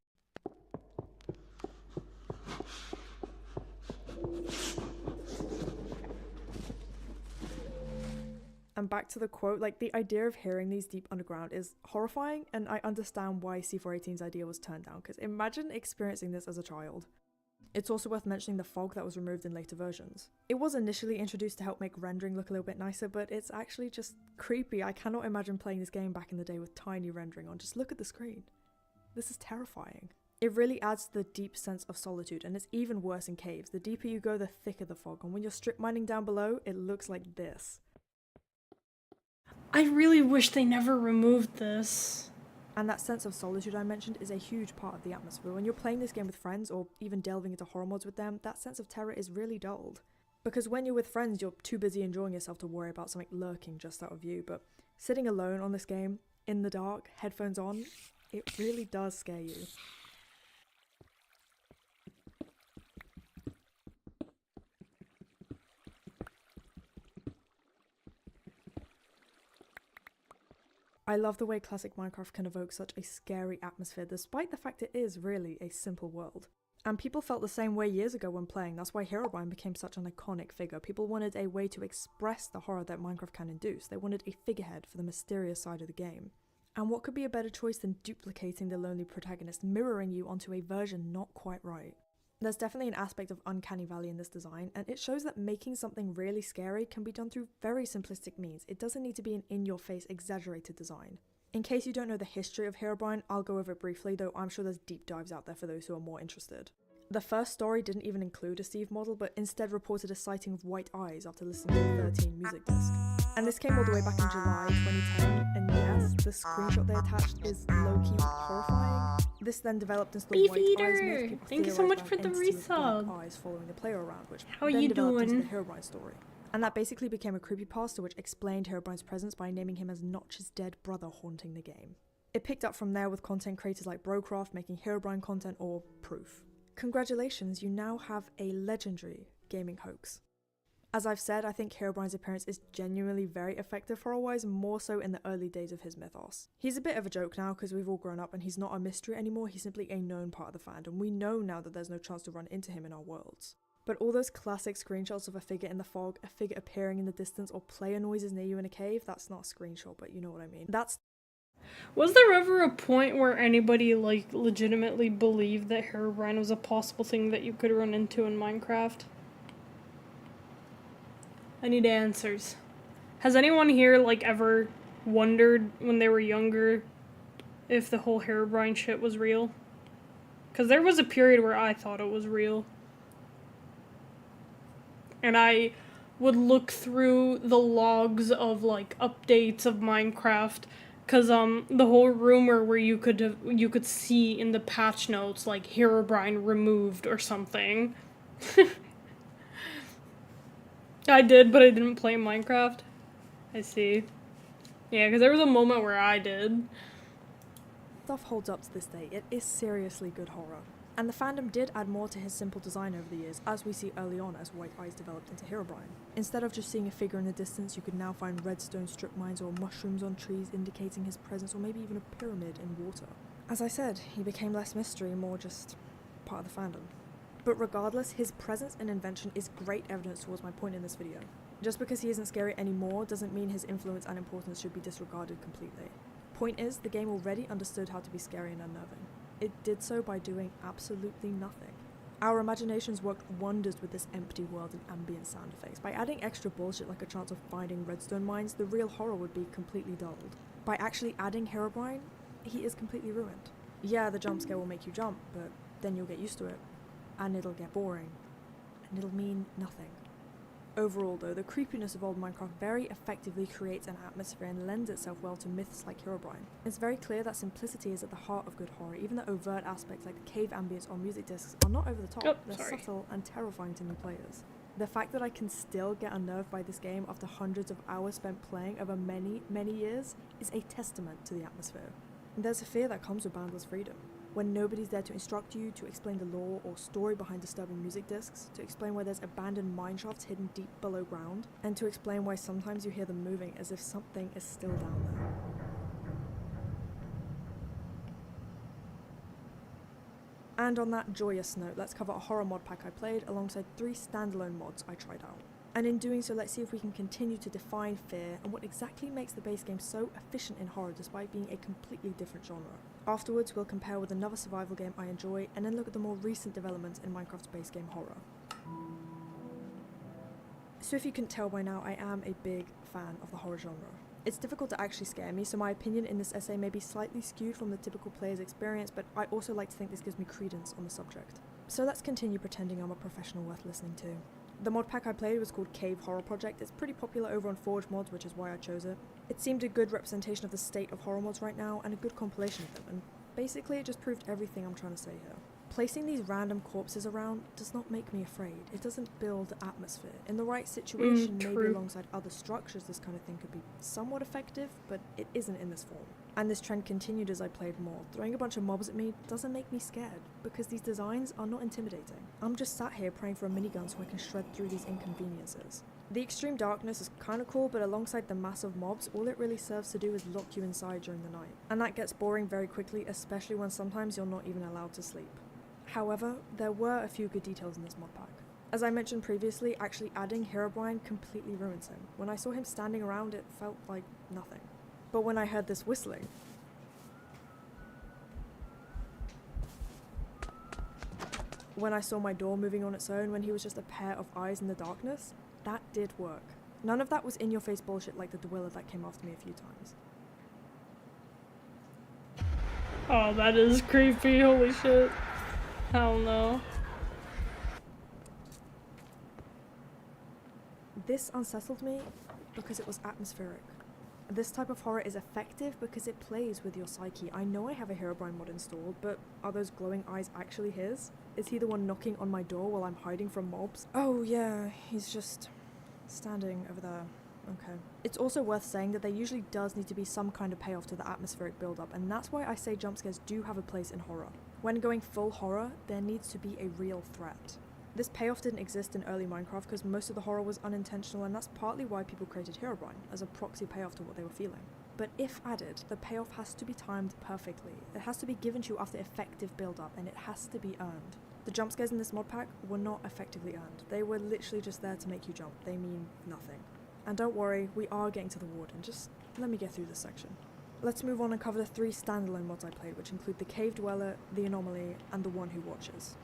And back to the quote, like, the idea of hearing these deep underground is horrifying, and I understand why C418's idea was turned down, because imagine experiencing this as a child. It's also worth mentioning the fog that was removed in later versions. It was initially introduced to help make rendering look a little bit nicer, but it's actually just creepy. I cannot imagine playing this game back in the day with tiny rendering on. Just look at the screen. This is terrifying. It really adds to the deep sense of solitude, and it's even worse in caves. The deeper you go, the thicker the fog, and when you're strip mining down below, it looks like this. I really wish they never removed this. And that sense of solitude I mentioned is a huge part of the atmosphere. When you're playing this game with friends, or even delving into horror mods with them, that sense of terror is really dulled. Because when you're with friends, you're too busy enjoying yourself to worry about something lurking just out of view, but sitting alone on this game, in the dark, headphones on, it really does scare you. I love the way classic Minecraft can evoke such a scary atmosphere, despite the fact it is really a simple world. And people felt the same way years ago when playing. That's why Herobrine became such an iconic figure. People wanted a way to express the horror that Minecraft can induce. They wanted a figurehead for the mysterious side of the game. And what could be a better choice than duplicating the lonely protagonist, mirroring you onto a version not quite right? There's definitely an aspect of uncanny valley in this design, and it shows that making something really scary can be done through very simplistic means. It doesn't need to be an in-your-face, exaggerated design. In case you don't know the history of Herobrine, I'll go over it briefly, though I'm sure there's deep dives out there for those who are more interested. The first story didn't even include a Steve model, but instead reported a sighting of white eyes after listening to the 13 music disc. And this came all the way back in July 2010, and yes, the screenshot they attached is low-key horrifying. This then developed into the white eyes myth. People thank you so much theorized for about the an entity with black resub. eyes following the player around, which How are then you developed into doing? the Herobrine story. And that basically became a creepypasta which explained Herobrine's presence by naming him as Notch's dead brother haunting the game. It picked up from there with content creators like Brocraft making Herobrine content or Proof. Congratulations, you now have a legendary gaming hoax. As I've said, I think Herobrine's appearance is genuinely very effective horror-wise, more so in the early days of his mythos. He's a bit of a joke now because we've all grown up and he's not a mystery anymore, he's simply a known part of the fandom. We know now that there's no chance to run into him in our worlds. But all those classic screenshots of a figure in the fog, a figure appearing in the distance, or player noises near you in a cave, that's not a screenshot, but you know what I mean. Was there ever a point where anybody, like, legitimately believed that Herobrine was a possible thing that you could run into in Minecraft? I need answers. Has anyone here, like, ever wondered when they were younger if the whole Herobrine shit was real? Because there was a period where I thought it was real. And I would look through the logs of, like, updates of Minecraft. Cause the whole rumor where you could see in the patch notes like Herobrine removed or something. I did, but I didn't play Minecraft. I see. Yeah, cause there was a moment where I did. Stuff holds up to this day. It is seriously good horror. And the fandom did add more to his simple design over the years, as we see early on as White Eyes developed into Herobrine. Instead of just seeing a figure in the distance, you could now find redstone strip mines or mushrooms on trees indicating his presence, or maybe even a pyramid in water. As I said, he became less mystery, more just part of the fandom. But regardless, his presence and invention is great evidence towards my point in this video. Just because he isn't scary anymore doesn't mean his influence and importance should be disregarded completely. Point is, the game already understood how to be scary and unnerving. It did so by doing absolutely nothing. Our imaginations worked wonders with this empty world and ambient sound effects. By adding extra bullshit like a chance of finding redstone mines, the real horror would be completely dulled. By actually adding Herobrine, he is completely ruined. Yeah, the jump scare will make you jump, but then you'll get used to it, and it'll get boring, and it'll mean nothing. Overall though, the creepiness of old Minecraft very effectively creates an atmosphere and lends itself well to myths like Herobrine. It's very clear that simplicity is at the heart of good horror. Even the overt aspects like the cave ambience or music discs are not over the top, they're subtle and terrifying to new players. The fact that I can still get unnerved by this game after hundreds of hours spent playing over many, many years is a testament to the atmosphere. There's a fear that comes with boundless freedom. When nobody's there to instruct you, to explain the lore or story behind disturbing music discs, to explain why there's abandoned mineshafts hidden deep below ground, and to explain why sometimes you hear them moving as if something is still down there. And on that joyous note, let's cover a horror mod pack I played alongside 3 standalone mods I tried out. And in doing so, let's see if we can continue to define fear and what exactly makes the base game so efficient in horror despite being a completely different genre. Afterwards, we'll compare with another survival game I enjoy, and then look at the more recent developments in Minecraft's base game horror. So if you couldn't tell by now, I am a big fan of the horror genre. It's difficult to actually scare me, so my opinion in this essay may be slightly skewed from the typical player's experience, but I also like to think this gives me credence on the subject. So let's continue pretending I'm a professional worth listening to. The mod pack I played was called Cave Horror Project. It's pretty popular over on Forge Mods, which is why I chose it. It seemed a good representation of the state of horror mods right now, and a good compilation of them, and basically it just proved everything I'm trying to say here. Placing these random corpses around does not make me afraid. It doesn't build atmosphere. In the right situation, maybe alongside other structures, this kind of thing could be somewhat effective, but it isn't in this form. And this trend continued as I played more. Throwing a bunch of mobs at me doesn't make me scared, because these designs are not intimidating. I'm just sat here praying for a minigun so I can shred through these inconveniences. The extreme darkness is kinda cool, but alongside the massive mobs, all it really serves to do is lock you inside during the night. And that gets boring very quickly, especially when sometimes you're not even allowed to sleep. However, there were a few good details in this mod pack. As I mentioned previously, actually adding Herobrine completely ruins him. When I saw him standing around, it felt like nothing. But when I heard this whistling, when I saw my door moving on its own, when he was just a pair of eyes in the darkness, that did work. None of that was in-your-face bullshit like the Dweller that came after me a few times. Oh, that is creepy. Holy shit. Hell no. This unsettled me because it was atmospheric. This type of horror is effective because it plays with your psyche. I know I have a Herobrine mod installed, but are those glowing eyes actually his? Is he the one knocking on my door while I'm hiding from mobs? Oh yeah, he's just standing over there. Okay. It's also worth saying that there usually does need to be some kind of payoff to the atmospheric build-up, and that's why I say jump scares do have a place in horror. When going full horror, there needs to be a real threat. This payoff didn't exist in early Minecraft because most of the horror was unintentional, and that's partly why people created Herobrine, as a proxy payoff to what they were feeling. But if added, the payoff has to be timed perfectly. It has to be given to you after effective build-up, and it has to be earned. The jump scares in this mod pack were not effectively earned. They were literally just there to make you jump. They mean nothing. And don't worry, we are getting to the warden. Just let me get through this section. Let's move on and cover the 3 standalone mods I played, which include the Cave Dweller, the Anomaly, and the One Who Watches.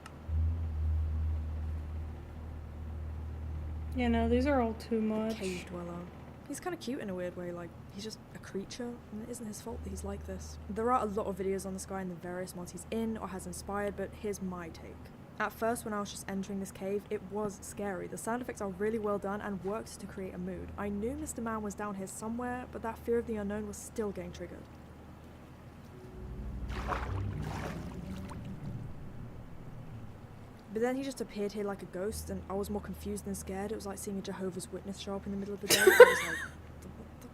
Yeah, no, these are all too much. Cave Dweller. He's kind of cute in a weird way, like, he's just a creature, and it isn't his fault that he's like this. There are a lot of videos on this guy and the various mods he's in or has inspired, but here's my take. At first, when I was just entering this cave, it was scary. The sound effects are really well done and worked to create a mood. I knew Mr. Man was down here somewhere, but that fear of the unknown was still getting triggered. But then he just appeared here like a ghost, and I was more confused than scared. It was like seeing a Jehovah's Witness show up in the middle of the day. I was like,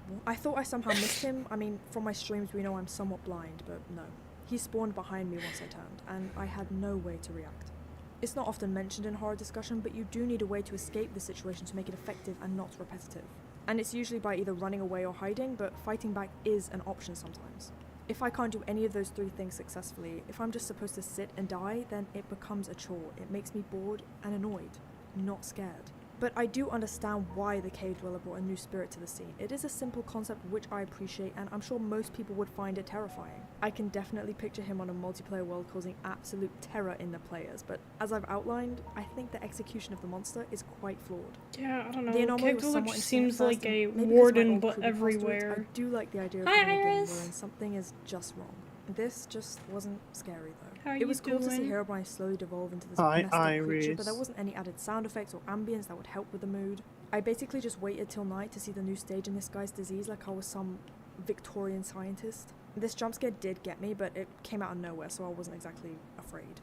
what? I thought I somehow missed him. I mean, from my streams we know I'm somewhat blind, but no. He spawned behind me once I turned, and I had no way to react. It's not often mentioned in horror discussion, but you do need a way to escape the situation to make it effective and not repetitive. And it's usually by either running away or hiding, but fighting back is an option sometimes. If I can't do any of those 3 things successfully, if I'm just supposed to sit and die, then it becomes a chore. It makes me bored and annoyed, not scared. But I do understand why the Cave Dweller brought a new spirit to the scene. It is a simple concept which I appreciate, and I'm sure most people would find it terrifying. I can definitely picture him on a multiplayer world causing absolute terror in the players, but as I've outlined, I think the execution of the monster is quite flawed. Yeah, I don't know. The Anomaly Cave was Dweller somewhat just insane at seems first, like a and maybe because of my warden, old but creepypasta, everywhere. I do like the idea of Hi, having a game Iris. wherein something is just wrong. This just wasn't scary though. How are It you was cool to see doing? Herobrine slowly devolve into this Hi, messed up creature, but Iris. there wasn't any added sound effects or ambience that would help with the mood. I basically just waited till night to see the new stage in this guy's disease like I was some Victorian scientist. This jump scare did get me, but it came out of nowhere, so I wasn't exactly afraid.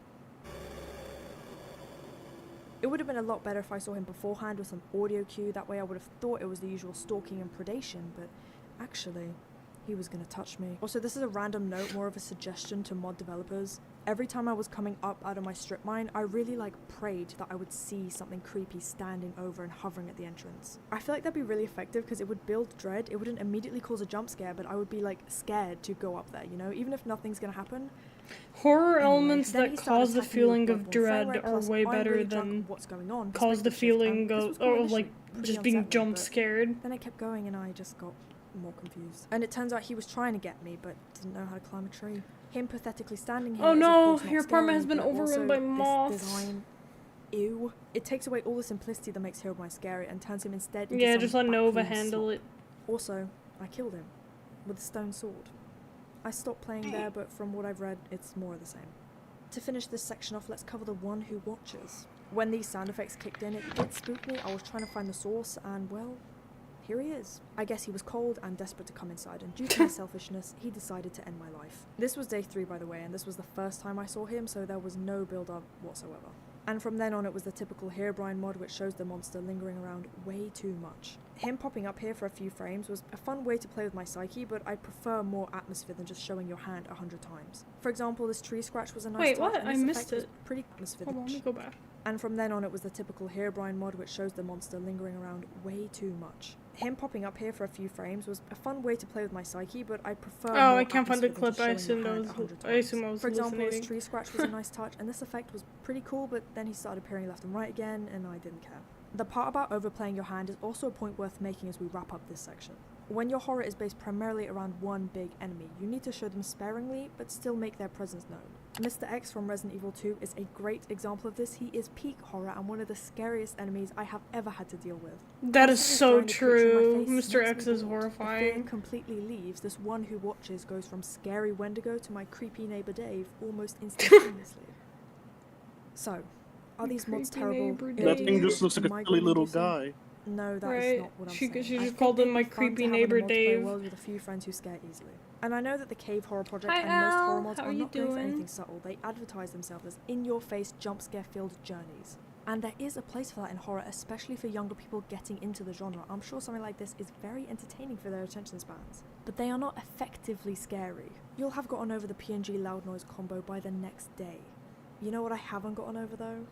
It would have been a lot better if I saw him beforehand with some audio cue, that way I would have thought it was the usual stalking and predation, but actually, he was gonna touch me. Also, this is a random note, more of a suggestion to mod developers. Every time I was coming up out of my strip mine, I really prayed that I would see something creepy standing over and hovering at the entrance. I feel like that'd be really effective because it would build dread. It wouldn't immediately cause a jump scare, but I would be scared to go up there, you know? Even if nothing's gonna happen. Horror Anyway, elements then that he started cause the attacking me with feeling of bloodborne frame dread rate, are plus way I'm better really drunk than with what's going on, cause the perspective shift, feeling and this of was cool initially, pretty just being unsettling, jump but scared. then it kept going and I just got more confused. And it turns out he was trying to get me, but didn't know how to climb a tree. Him pathetically standing here Oh is, of no, course, not your apartment has scary, been but overrun also by this moths. design, ew. It takes away all the simplicity that makes Herobrine scary and turns him instead into Yeah, some just let Nova backroom handle slop. it. Also, I killed him with a stone sword. I stopped playing there, but from what I've read, it's more of the same. To finish this section off, let's cover the One Who Watches. When these sound effects kicked in, it did spook me. I was trying to find the source, and well, here he is. I guess he was cold and desperate to come inside, and due to my selfishness, he decided to end my life. This was day 3, by the way, and this was the first time I saw him, so there was no build-up whatsoever. And from then on, it was the typical Herobrine mod, which shows the monster lingering around way too much. Him popping up here for a few frames was a fun way to play with my psyche, but I prefer more atmosphere than just showing your hand 100 times. For example, this tree scratch was a nice Wait, touch, what? and I this missed effect was it. pretty atmospheric. Hold on, let me go back. And from then on it was the typical Herobrine mod which shows the monster lingering around way too much. Him popping up here for a few frames was a fun way to play with my psyche, but I prefer more I can't find the atmosphere than clip. just showing your hand 100 I assume times. I was For example, his hallucinating. tree scratch was a nice touch, and this effect was pretty cool, but then he started appearing left and right again, and I didn't care. The part about overplaying your hand is also a point worth making as we wrap up this section. When your horror is based primarily around one big enemy, you need to show them sparingly, but still make their presence known. Mr. X from Resident Evil 2 is a great example of this. He is peak horror and one of the scariest enemies I have ever had to deal with. That is so Constantly staring true. a creature in my face Mr. makes X me is bored. horrifying. If fear completely leaves, this one who watches goes from scary Wendigo to my creepy neighbor Dave almost instantaneously. So, are these mods Creepy terrible? neighbor That thing just looks like a silly little guy. guy. No, that is Right. not what I'm She saying. just I think called him it'd my be fun creepy to have neighbor in a multiplayer Dave. world with a few friends who scare easily. And I know that the Cave Horror Project Hi, and most horror Al. mods How are you not going for doing? anything subtle. They advertise themselves as in-your-face, jump-scare-filled journeys. And there is a place for that in horror, especially for younger people getting into the genre. I'm sure something like this is very entertaining for their attention spans. But they are not effectively scary. You'll have gotten over the PNG loud noise combo by the next day. You know what I haven't gotten over though?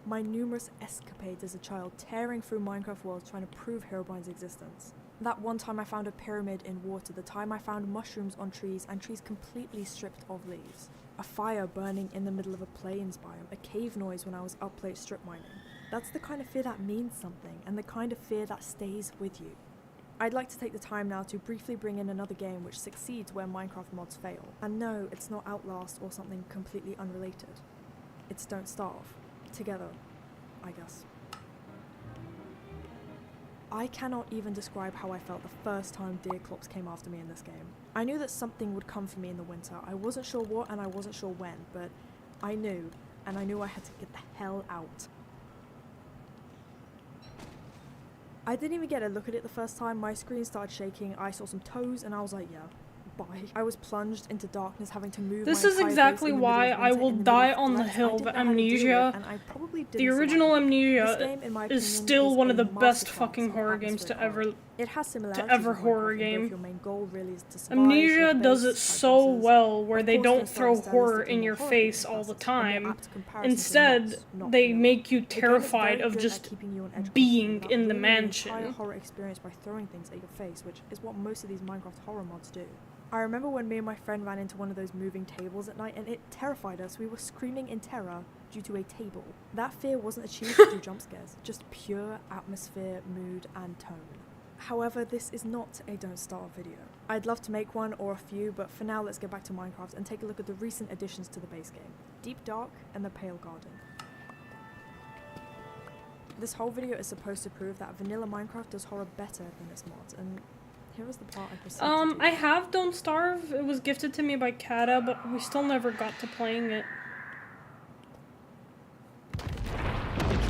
My numerous escapades as a child tearing through Minecraft worlds trying to prove Herobrine's existence. That one time I found a pyramid in water, the time I found mushrooms on trees and trees completely stripped of leaves. A fire burning in the middle of a plains biome, a cave noise when I was up late strip mining. That's the kind of fear that means something, and the kind of fear that stays with you. I'd like to take the time now to briefly bring in another game which succeeds where Minecraft mods fail. And no, it's not Outlast or something completely unrelated. It's Don't Starve. Together, I guess. I cannot even describe how I felt the first time Deerclops came after me in this game. I knew that something would come for me in the winter. I wasn't sure what and I wasn't sure when, but I knew, and I knew I had to get the hell out. I didn't even get a look at it the first time. My screen started shaking, I saw some toes, and I was like, yeah, bye. I was plunged into darkness, having to move This my is entire exactly base in the why middle of I winter will in the middle die of on the floods. I hill didn't of know how to deal with it, Amnesia. and I probably didn't The survive original it. This Amnesia game, in my is opinion, still one of a the best masterclass fucking in horror games atmospheric to horror. ever. It has similarities ever with Minecraft horror in game. both your main goal really is to survive, Amnesia your does base, it fight so bosses. well, where Of they course, don't Don't Starve throw is horror stylistically in more your horror face than all the classics, and more time. apt to comparison to Instead, mods, not they vanilla. make you The game is terrified very of good just at keeping you on edge being constantly, in the without ruining entire mansion. horror experience by throwing things at your face, which is what most of these Minecraft horror mods do. I remember when me and my friend ran into one of those moving tables at night and it terrified us. We were screaming in terror due to a table. That fear wasn't achieved through jump scares, just pure atmosphere, mood, and tone. However, this is not a Don't Starve video. I'd love to make one or a few, but for now let's get back to Minecraft and take a look at the recent additions to the base game. Deep Dark and the Pale Garden. This whole video is supposed to prove that vanilla Minecraft does horror better than its mods, and here is the part I proceed to do. I have Don't Starve. It was gifted to me by Kata, but we still never got to playing it.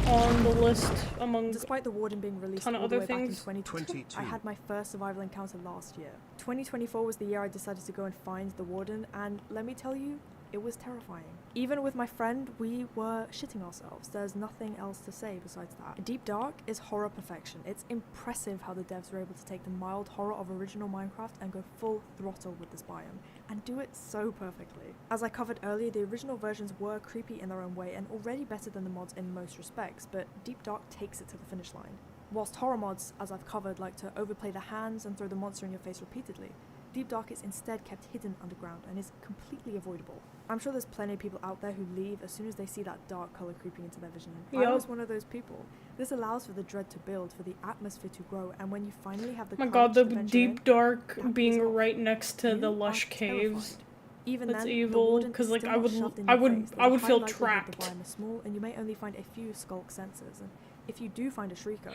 On the list among Despite the Warden being released ton of all the other way back in things. 2022, I had my first survival encounter last year. 2024 was the year I decided to go and find the Warden, and let me tell you, it was terrifying. Even with my friend, we were shitting ourselves. There's nothing else to say besides that. Deep Dark is horror perfection. It's impressive how the devs were able to take the mild horror of original Minecraft and go full throttle with this biome, and do it so perfectly. As I covered earlier, the original versions were creepy in their own way and already better than the mods in most respects, but Deep Dark takes it to the finish line. Whilst horror mods, as I've covered, like to overplay the hands and throw the monster in your face repeatedly, Deep Dark is instead kept hidden underground and is completely avoidable. I'm sure there's plenty of people out there who leave as soon as they see that dark colour creeping into their vision. I was one of those people. This allows for the dread to build, for the atmosphere to grow, and when you finally have the Oh my god, the courage to venture Deep in, Dark that being pays off. right next to the You lush are caves. terrified. Even That's then, the evil, Warden because is like still I not would shoved in I your would face. I would There's a feel high likelihood trapped. The biome is small, and you may only find a few skulk sensors, and if you do find a Shrieker,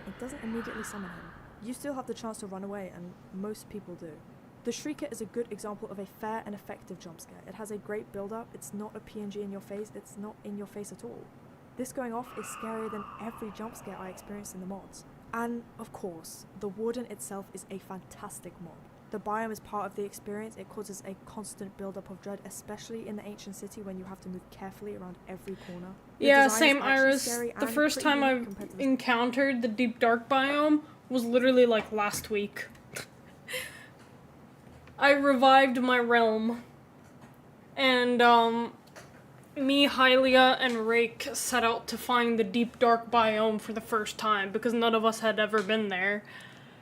it doesn't immediately summon him. You still have the chance to run away, and most people do. The Shrieker is a good example of a fair and effective jump scare. It has a great build-up, it's not a PNG in your face, it's not in your face at all. This going off is scarier than every jump scare I experienced in the mods. And, of course, the Warden itself is a fantastic mod. The biome is part of the experience, it causes a constant build-up of dread, especially in the ancient city when you have to move carefully around every corner. The Yeah, design is same actually Iris. scary The and first pretty time unique I've compared to the encountered the Deep Dark biome was literally like last week. I revived my realm. And me, Hylia, and Rake set out to find the deep dark biome for the first time because none of us had ever been there.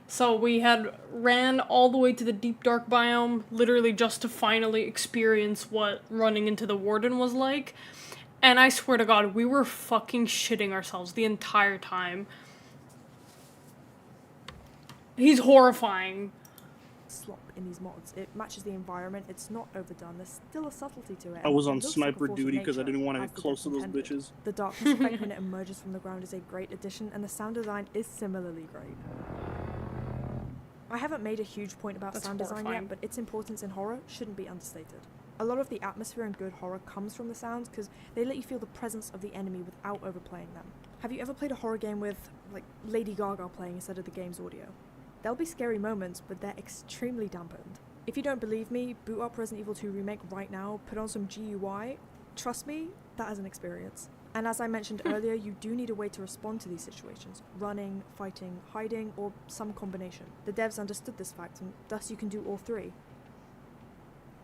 So we had ran all the way to the deep dark biome literally just to finally experience what running into the warden was like. And I swear to God, we were fucking shitting ourselves the entire time. He's horrifying. Slop in these mods. It matches the environment, it's not overdone, there's still a subtlety to it. I was on It looks like a sniper force of duty because I nature, didn't want to as get the close to devs those intended. bitches. The darkness effect when it emerges from the ground is a great addition, and the sound design is similarly great. I haven't made a huge point about That's sound design horrifying. yet, but its importance in horror shouldn't be understated. A lot of the atmosphere in good horror comes from the sounds because they let you feel the presence of the enemy without overplaying them. Have you ever played a horror game with, like, Lady Gaga playing instead of the game's audio? There'll be scary moments, but they're extremely dampened. If you don't believe me, boot up Resident Evil 2 Remake right now, put on some GUI. Trust me, that is an experience. And as I mentioned earlier, you do need a way to respond to these situations. Running, fighting, hiding, or some combination. The devs understood this fact, and thus you can do all three.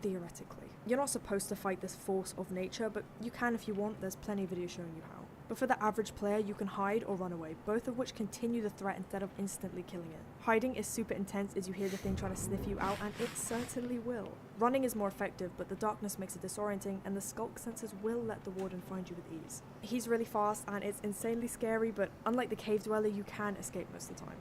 Theoretically. You're not supposed to fight this force of nature, but you can if you want, there's plenty of videos showing you how. But for the average player, you can hide or run away, both of which continue the threat instead of instantly killing it. Hiding is super intense as you hear the thing trying to sniff you out, and it certainly will. Running is more effective, but the darkness makes it disorienting, and the skulk sensors will let the warden find you with ease. He's really fast, and it's insanely scary, but unlike the cave dweller, you can escape most of the time.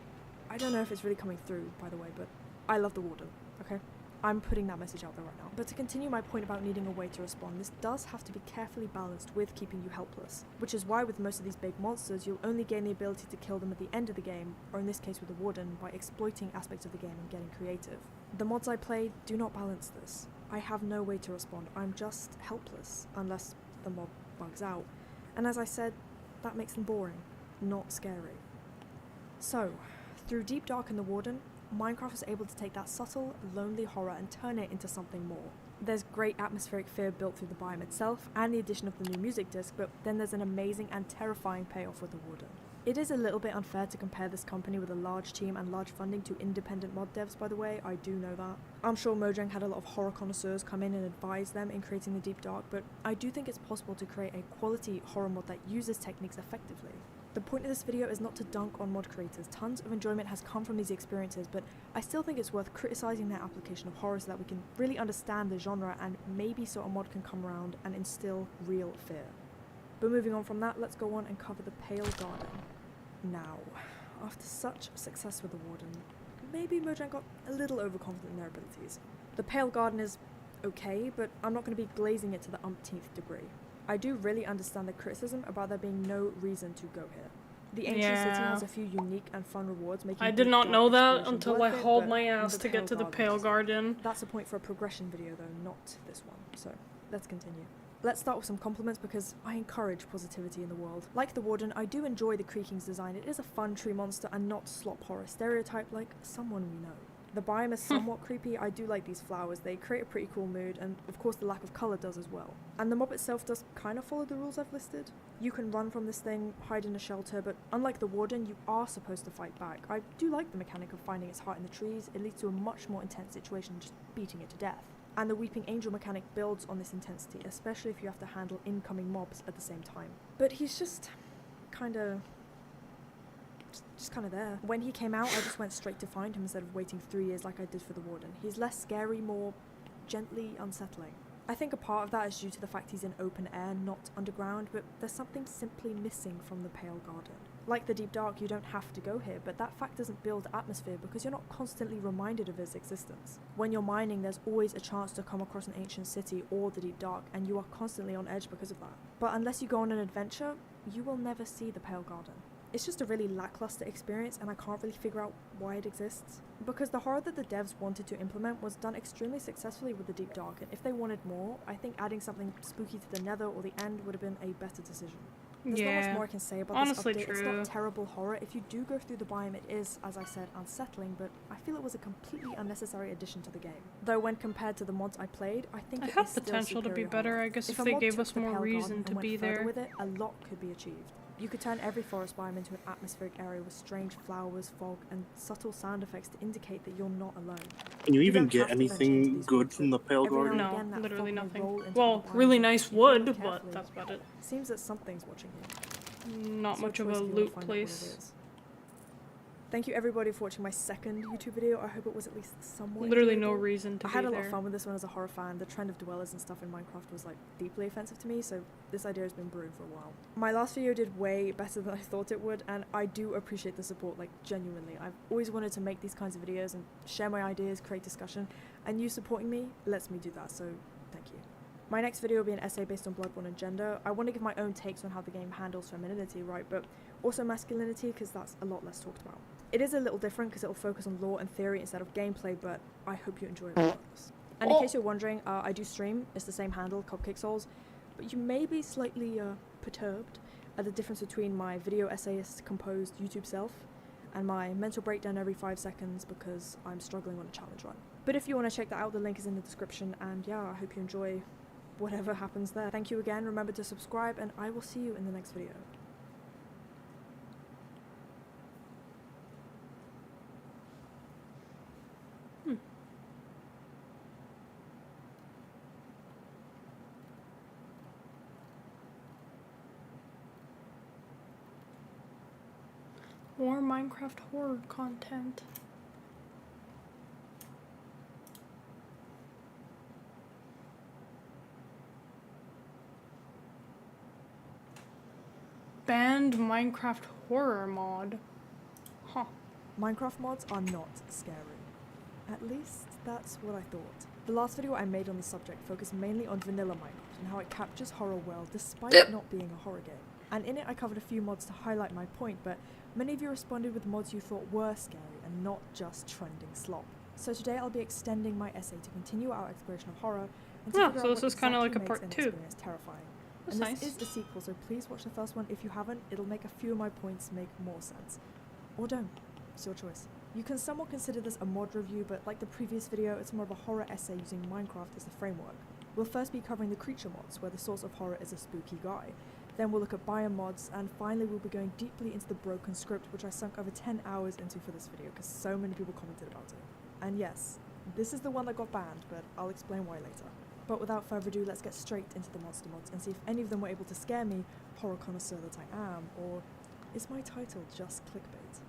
I don't know if it's really coming through, by the way, but I love the warden, okay? I'm putting that message out there right now. But to continue my point about needing a way to respond, this does have to be carefully balanced with keeping you helpless, which is why with most of these big monsters, you'll only gain the ability to kill them at the end of the game, or in this case with the warden, by exploiting aspects of the game and getting creative. The mods I play do not balance this. I have no way to respond, I'm just helpless, unless the mob bugs out. And as I said, that makes them boring, not scary. So, through Deep Dark and the Warden, Minecraft was able to take that subtle, lonely horror and turn it into something more. There's great atmospheric fear built through the biome itself and the addition of the new music disc, but then there's an amazing and terrifying payoff with the Warden. It is a little bit unfair to compare this company with a large team and large funding to independent mod devs, by the way, I do know that. I'm sure Mojang had a lot of horror connoisseurs come in and advise them in creating the Deep Dark, but I do think it's possible to create a quality horror mod that uses techniques effectively. The point of this video is not to dunk on mod creators, tons of enjoyment has come from these experiences, but I still think it's worth criticizing their application of horror so that we can really understand the genre and maybe so a mod can come around and instill real fear. But moving on from that, let's go on and cover the Pale Garden. Now, after such success with the Warden, maybe Mojang got a little overconfident in their abilities. The Pale Garden is okay, but I'm not going to be glazing it to the umpteenth degree. I do really understand the criticism about there being no reason to go here. The ancient city has a few unique and fun rewards, making I did not know that until I hauled my ass the to get to the Pale is- Garden. That's a point for a progression video though, not this one. So, let's continue. Let's start with some compliments because I encourage positivity in the world. Like the Warden, I do enjoy the Creaking's design. It is a fun tree monster and not slop horror stereotype like someone we know. The biome is somewhat creepy. I do like these flowers, they create a pretty cool mood, and of course the lack of colour does as well. And the mob itself does kind of follow the rules I've listed. You can run from this thing, hide in a shelter, but unlike the Warden, you are supposed to fight back. I do like the mechanic of finding its heart in the trees. It leads to a much more intense situation than just beating it to death. And the Weeping Angel mechanic builds on this intensity, especially if you have to handle incoming mobs at the same time. But he's just kinda there. When he came out, I just went straight to find him instead of waiting 3 years like I did for the Warden. He's less scary, more gently unsettling. I think a part of that is due to the fact he's in open air, not underground, but there's something simply missing from the Pale Garden. Like the Deep Dark, you don't have to go here, but that fact doesn't build atmosphere because you're not constantly reminded of its existence. When you're mining, there's always a chance to come across an ancient city or the Deep Dark, and you are constantly on edge because of that. But unless you go on an adventure, you will never see the Pale Garden. It's just a really lackluster experience and I can't really figure out why it exists. Because the horror that the devs wanted to implement was done extremely successfully with the Deep Dark, and if they wanted more, I think adding something spooky to the Nether or the End would have been a better decision. There's not much more I can say about honestly this update. It's true. not terrible horror. If you do go through the biome, it is, as I said, unsettling, but I feel it was a completely unnecessary addition to the game. Though when compared to the mods I played, I think I it have is still potential to be superior better, horror. I guess, if a they mod gave took us the more Pale reason Garden to and be went further there. with it, a lot could be achieved. You could turn every forest biome into an atmospheric area with strange flowers, fog, and subtle sound effects to indicate that you're not alone. Can you even don't get have to venture into anything these good woods, from the Pale every now Guardian? and No, again, that literally fog may nothing. roll into Well, the biome, really and nice if you look wood, but carefully, that's about it. seems that something's watching you. Not It's your much of choice a if you wanna loot find out what it place. is. Thank you everybody for watching my second YouTube video. I hope it was at least somewhat Literally no enjoyable. reason to I had be a lot of there. fun with this one as a horror fan. The trend of dwellers and stuff in Minecraft was like deeply offensive to me, so this idea has been brewing for a while. My last video did way better than I thought it would, and I do appreciate the support, like genuinely. I've always wanted to make these kinds of videos and share my ideas, create discussion, and you supporting me lets me do that, so thank you. My next video will be an essay based on Bloodborne and gender. I want to give my own takes on how the game handles femininity, right, but also masculinity, because that's a lot less talked about. It is a little different because it will focus on lore and theory instead of gameplay, but I hope you enjoy it regardless. And in case you're wondering, I do stream. It's the same handle, Cupcake Souls, but you may be slightly perturbed at the difference between my video essayist composed YouTube self and my mental breakdown every 5 seconds because I'm struggling on a challenge run. But if you want to check that out, the link is in the description, and yeah, I hope you enjoy whatever happens there. Thank you again, remember to subscribe, and I will see you in the next video. More Minecraft horror content. Banned Minecraft horror mod. Huh. Minecraft mods are not scary. At least, that's what I thought. The last video I made on the subject focused mainly on vanilla Minecraft and how it captures horror well despite not being a horror game. And in it I covered a few mods to highlight my point, but many of you responded with mods you thought were scary and not just trending slop. So today I'll be extending my essay to continue our exploration of horror and to figure so out this what is kind of like a exactly part makes an 2. experience terrifying. That's And nice. this is a sequel, so please watch the first one if you haven't. It'll make a few of my points make more sense. Or don't. It's your choice. You can somewhat consider this a mod review, but like the previous video, it's more of a horror essay using Minecraft as the framework. We'll first be covering the creature mods, where the source of horror is a spooky guy. Then we'll look at biome mods, and finally we'll be going deeply into the broken script, which I sunk over 10 hours into for this video, because so many people commented about it. And yes, this is the one that got banned, but I'll explain why later. But without further ado, let's get straight into the monster mods and see if any of them were able to scare me, horror connoisseur that I am, or is my title just clickbait?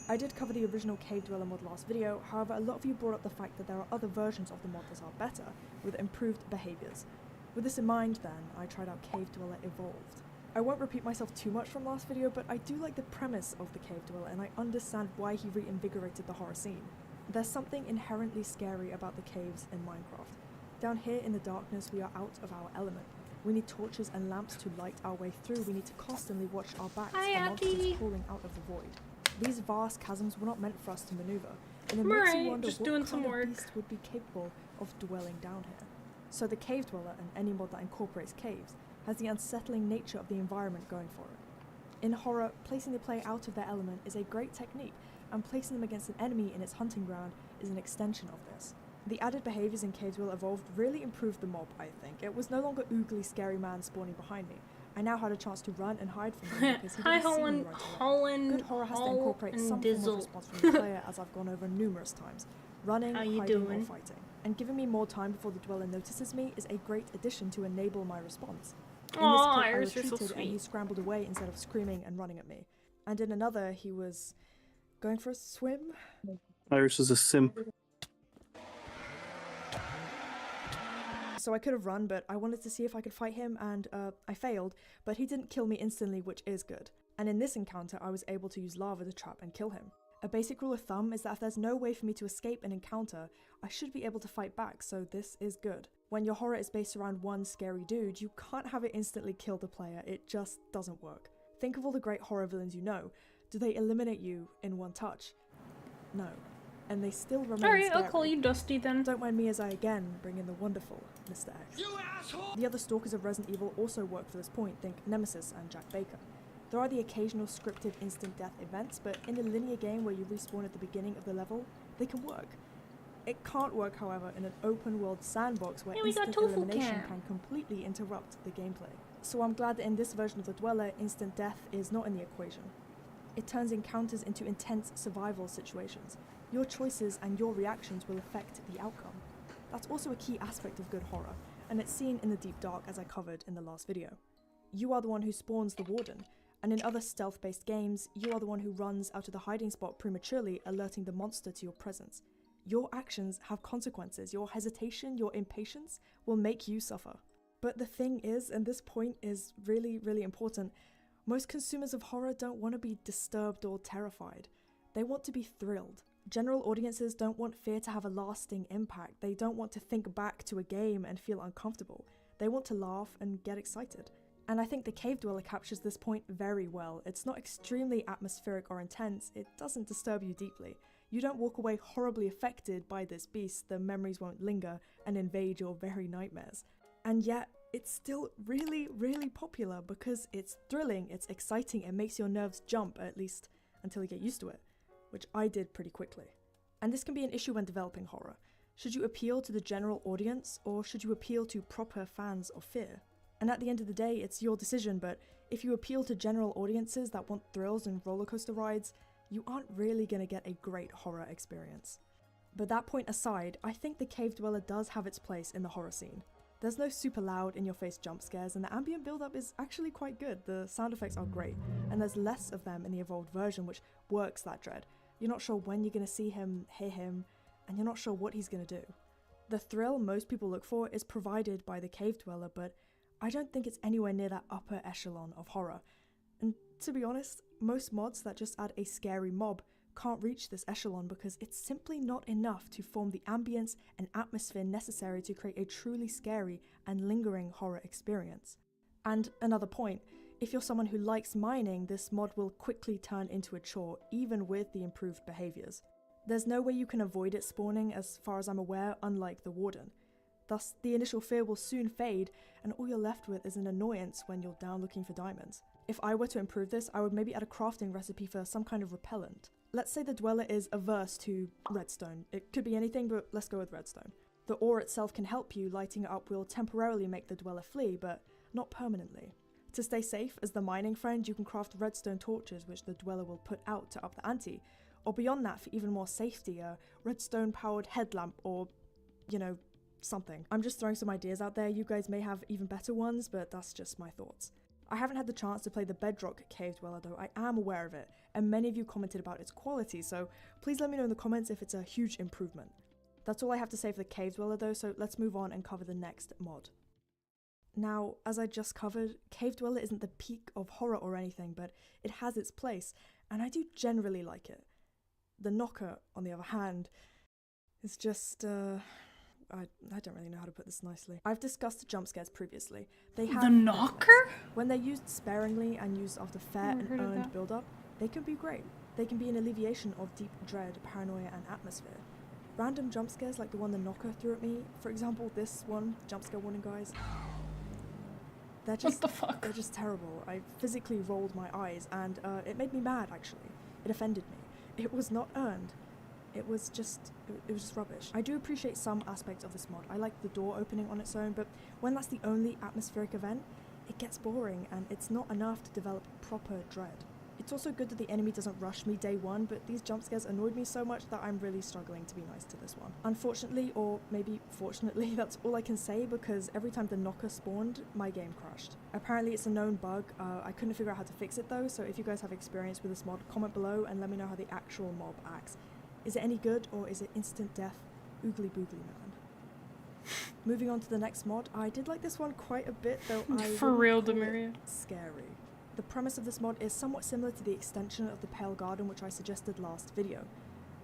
I did cover the original Cave Dweller mod last video, however a lot of you brought up the fact that there are other versions of the mod that are better, with improved behaviours. With this in mind then, I tried out Cave Dweller Evolved. I won't repeat myself too much from last video, but I do like the premise of the Cave Dweller and I understand why he reinvigorated the horror scene. There's something inherently scary about the caves in Minecraft. Down here in the darkness we are out of our element. We need torches and lamps to light our way through. We need to constantly watch our backs for monsters crawling out of the void. These vast chasms were not meant for us to maneuver, and it makes you wonder just what doing kind some of work. beast would be capable of dwelling down here. So the Cave Dweller, and any mod that incorporates caves, has the unsettling nature of the environment going for it. In horror, placing the player out of their element is a great technique, and placing them against an enemy in its hunting ground is an extension of this. The added behaviours in Cave Dweller Evolved really improved the mob, I think. It was no longer oogly scary man spawning behind me. I now had a chance to run and hide from him because he Hi, didn't see me right away. Holland, Good horror has to incorporate some form of response from the player, as I've gone over numerous times. Running, How you hiding, or doing? fighting. And giving me more time before the dweller notices me is a great addition to enable my response. In this Aw, clip, I Iris, you're so retreated and he sweet. scrambled away instead of screaming and running at me. And in another, he was going for a swim. Iris is a simp. So I could have run, but I wanted to see if I could fight him, and I failed, but he didn't kill me instantly, which is good. And in this encounter, I was able to use lava to trap and kill him. A basic rule of thumb is that if there's no way for me to escape an encounter, I should be able to fight back, so this is good. When your horror is based around one scary dude, you can't have it instantly kill the player, it just doesn't work. Think of all the great horror villains you know. Do they eliminate you in one touch? No. And they still remain Alright, I'll scary. call you Dusty then. Don't mind me as I again bring in the wonderful Mr. X. You asshole! The other stalkers of Resident Evil also work for this point, think Nemesis and Jack Baker. There are the occasional scripted instant death events, but in a linear game where you respawn at the beginning of the level, they can work. It can't work, however, in an open world sandbox where Hey, we got instant Tofu elimination Cat. can completely interrupt the gameplay. So I'm glad that in this version of the Dweller, instant death is not in the equation. It turns encounters into intense survival situations. Your choices and your reactions will affect the outcome. That's also a key aspect of good horror, and it's seen in the Deep Dark as I covered in the last video. You are the one who spawns the warden, and in other stealth-based games, you are the one who runs out of the hiding spot prematurely, alerting the monster to your presence. Your actions have consequences. Your hesitation, your impatience will make you suffer. But the thing is, and this point is really, really important, most consumers of horror don't want to be disturbed or terrified. They want to be thrilled. General audiences don't want fear to have a lasting impact. They don't want to think back to a game and feel uncomfortable. They want to laugh and get excited. And I think the Cave Dweller captures this point very well. It's not extremely atmospheric or intense, it doesn't disturb you deeply. You don't walk away horribly affected by this beast, the memories won't linger and invade your very nightmares. And yet, it's still really, really popular because it's thrilling, it's exciting, it makes your nerves jump, at least until you get used to it, which I did pretty quickly. And this can be an issue when developing horror. Should you appeal to the general audience, or should you appeal to proper fans of fear? And at the end of the day, it's your decision, but if you appeal to general audiences that want thrills and rollercoaster rides, you aren't really going to get a great horror experience. But that point aside, I think the Cave Dweller does have its place in the horror scene. There's no super loud in-your-face jump scares, and the ambient build-up is actually quite good. The sound effects are great, and there's less of them in the evolved version, which works that dread. You're not sure when you're going to see him, hear him, and you're not sure what he's going to do. The thrill most people look for is provided by the Cave Dweller, but I don't think it's anywhere near that upper echelon of horror. And to be honest, most mods that just add a scary mob can't reach this echelon because it's simply not enough to form the ambience and atmosphere necessary to create a truly scary and lingering horror experience. And another point, if you're someone who likes mining, this mod will quickly turn into a chore, even with the improved behaviours. There's no way you can avoid it spawning as far as I'm aware, unlike the Warden. Thus, the initial fear will soon fade, and all you're left with is an annoyance when you're down looking for diamonds. If I were to improve this, I would maybe add a crafting recipe for some kind of repellent. Let's say the Dweller is averse to redstone. It could be anything, but let's go with redstone. The ore itself can help you, lighting it up will temporarily make the Dweller flee, but not permanently. To stay safe, as the mining friend, you can craft redstone torches which the Dweller will put out to up the ante, or beyond that for even more safety, a redstone-powered headlamp or, something. I'm just throwing some ideas out there, you guys may have even better ones, but that's just my thoughts. I haven't had the chance to play the Bedrock Cave Dweller though, I am aware of it, and many of you commented about its quality, so please let me know in the comments if it's a huge improvement. That's all I have to say for the Cave Dweller though, so let's move on and cover the next mod. Now, as I just covered, Cave Dweller isn't the peak of horror or anything, but it has its place, and I do generally like it. The Knocker, on the other hand, is just, I don't really know how to put this nicely. I've discussed jump scares previously. They have The Knocker? When they're used sparingly and used after fair and earned build-up, they can be great. They can be an alleviation of deep dread, paranoia, and atmosphere. Random jump scares like the one the Knocker threw at me, for example, this one, jump scare warning guys, they're just, what the fuck? They're just terrible. I physically rolled my eyes, and it made me mad, actually. It offended me. It was not earned. It was just rubbish. I do appreciate some aspects of this mod. I like the door opening on its own, but when that's the only atmospheric event, it gets boring and it's not enough to develop proper dread. It's also good that the enemy doesn't rush me day one, but these jump scares annoyed me so much that I'm really struggling to be nice to this one. Unfortunately, or maybe fortunately, that's all I can say because every time the Knocker spawned, my game crashed. Apparently it's a known bug, I couldn't figure out how to fix it though, so if you guys have experience with this mod, comment below and let me know how the actual mob acts. Is it any good, or is it instant death, oogly boogly man? Moving on to the next mod, I did like this one quite a bit, though I For real, wouldn't call Demaria. it scary. The premise of this mod is somewhat similar to the extension of the Pale Garden which I suggested last video.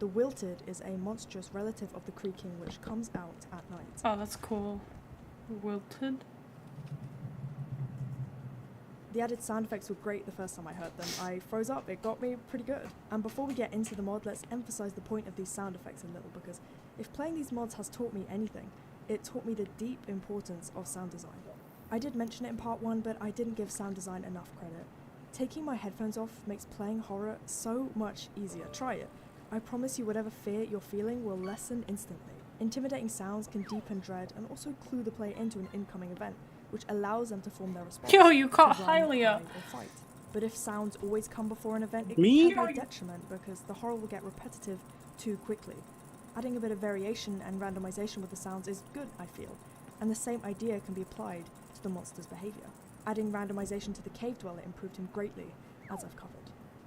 The Wilted is a monstrous relative of the Creaking which comes out at night. Oh, that's cool. Wilted? The added sound effects were great the first time I heard them. I froze up, it got me pretty good. And before we get into the mod, let's emphasize the point of these sound effects a little, because if playing these mods has taught me anything, it taught me the deep importance of sound design. I did mention it in part 1, but I didn't give sound design enough credit. Taking my headphones off makes playing horror so much easier. Try it. I promise you whatever fear you're feeling will lessen instantly. Intimidating sounds can deepen dread and also clue the player into an incoming event, which allows them to form their response. Yo, you to caught run, Hylia. hide, or fight. But if sounds always come before an event, it Me? can be a detriment because the horror will get repetitive too quickly. Adding a bit of variation and randomization with the sounds is good, I feel, and the same idea can be applied to the monster's behavior. Adding randomization to the cave dweller improved him greatly, as I've covered.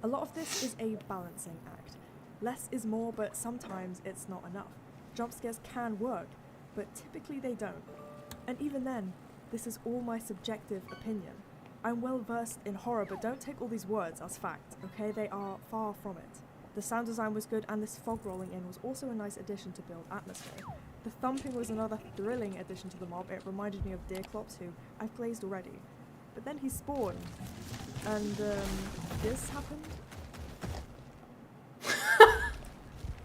A lot of this is a balancing act. Less is more, but sometimes it's not enough. Jump scares can work, but typically they don't. And even then, this is all my subjective opinion. I'm well versed in horror, but don't take all these words as fact, okay? They are far from it. The sound design was good, and this fog rolling in was also a nice addition to build atmosphere. The thumping was another thrilling addition to the mob. It reminded me of Deerclops, who I've glazed already. But then he spawned, and this happened.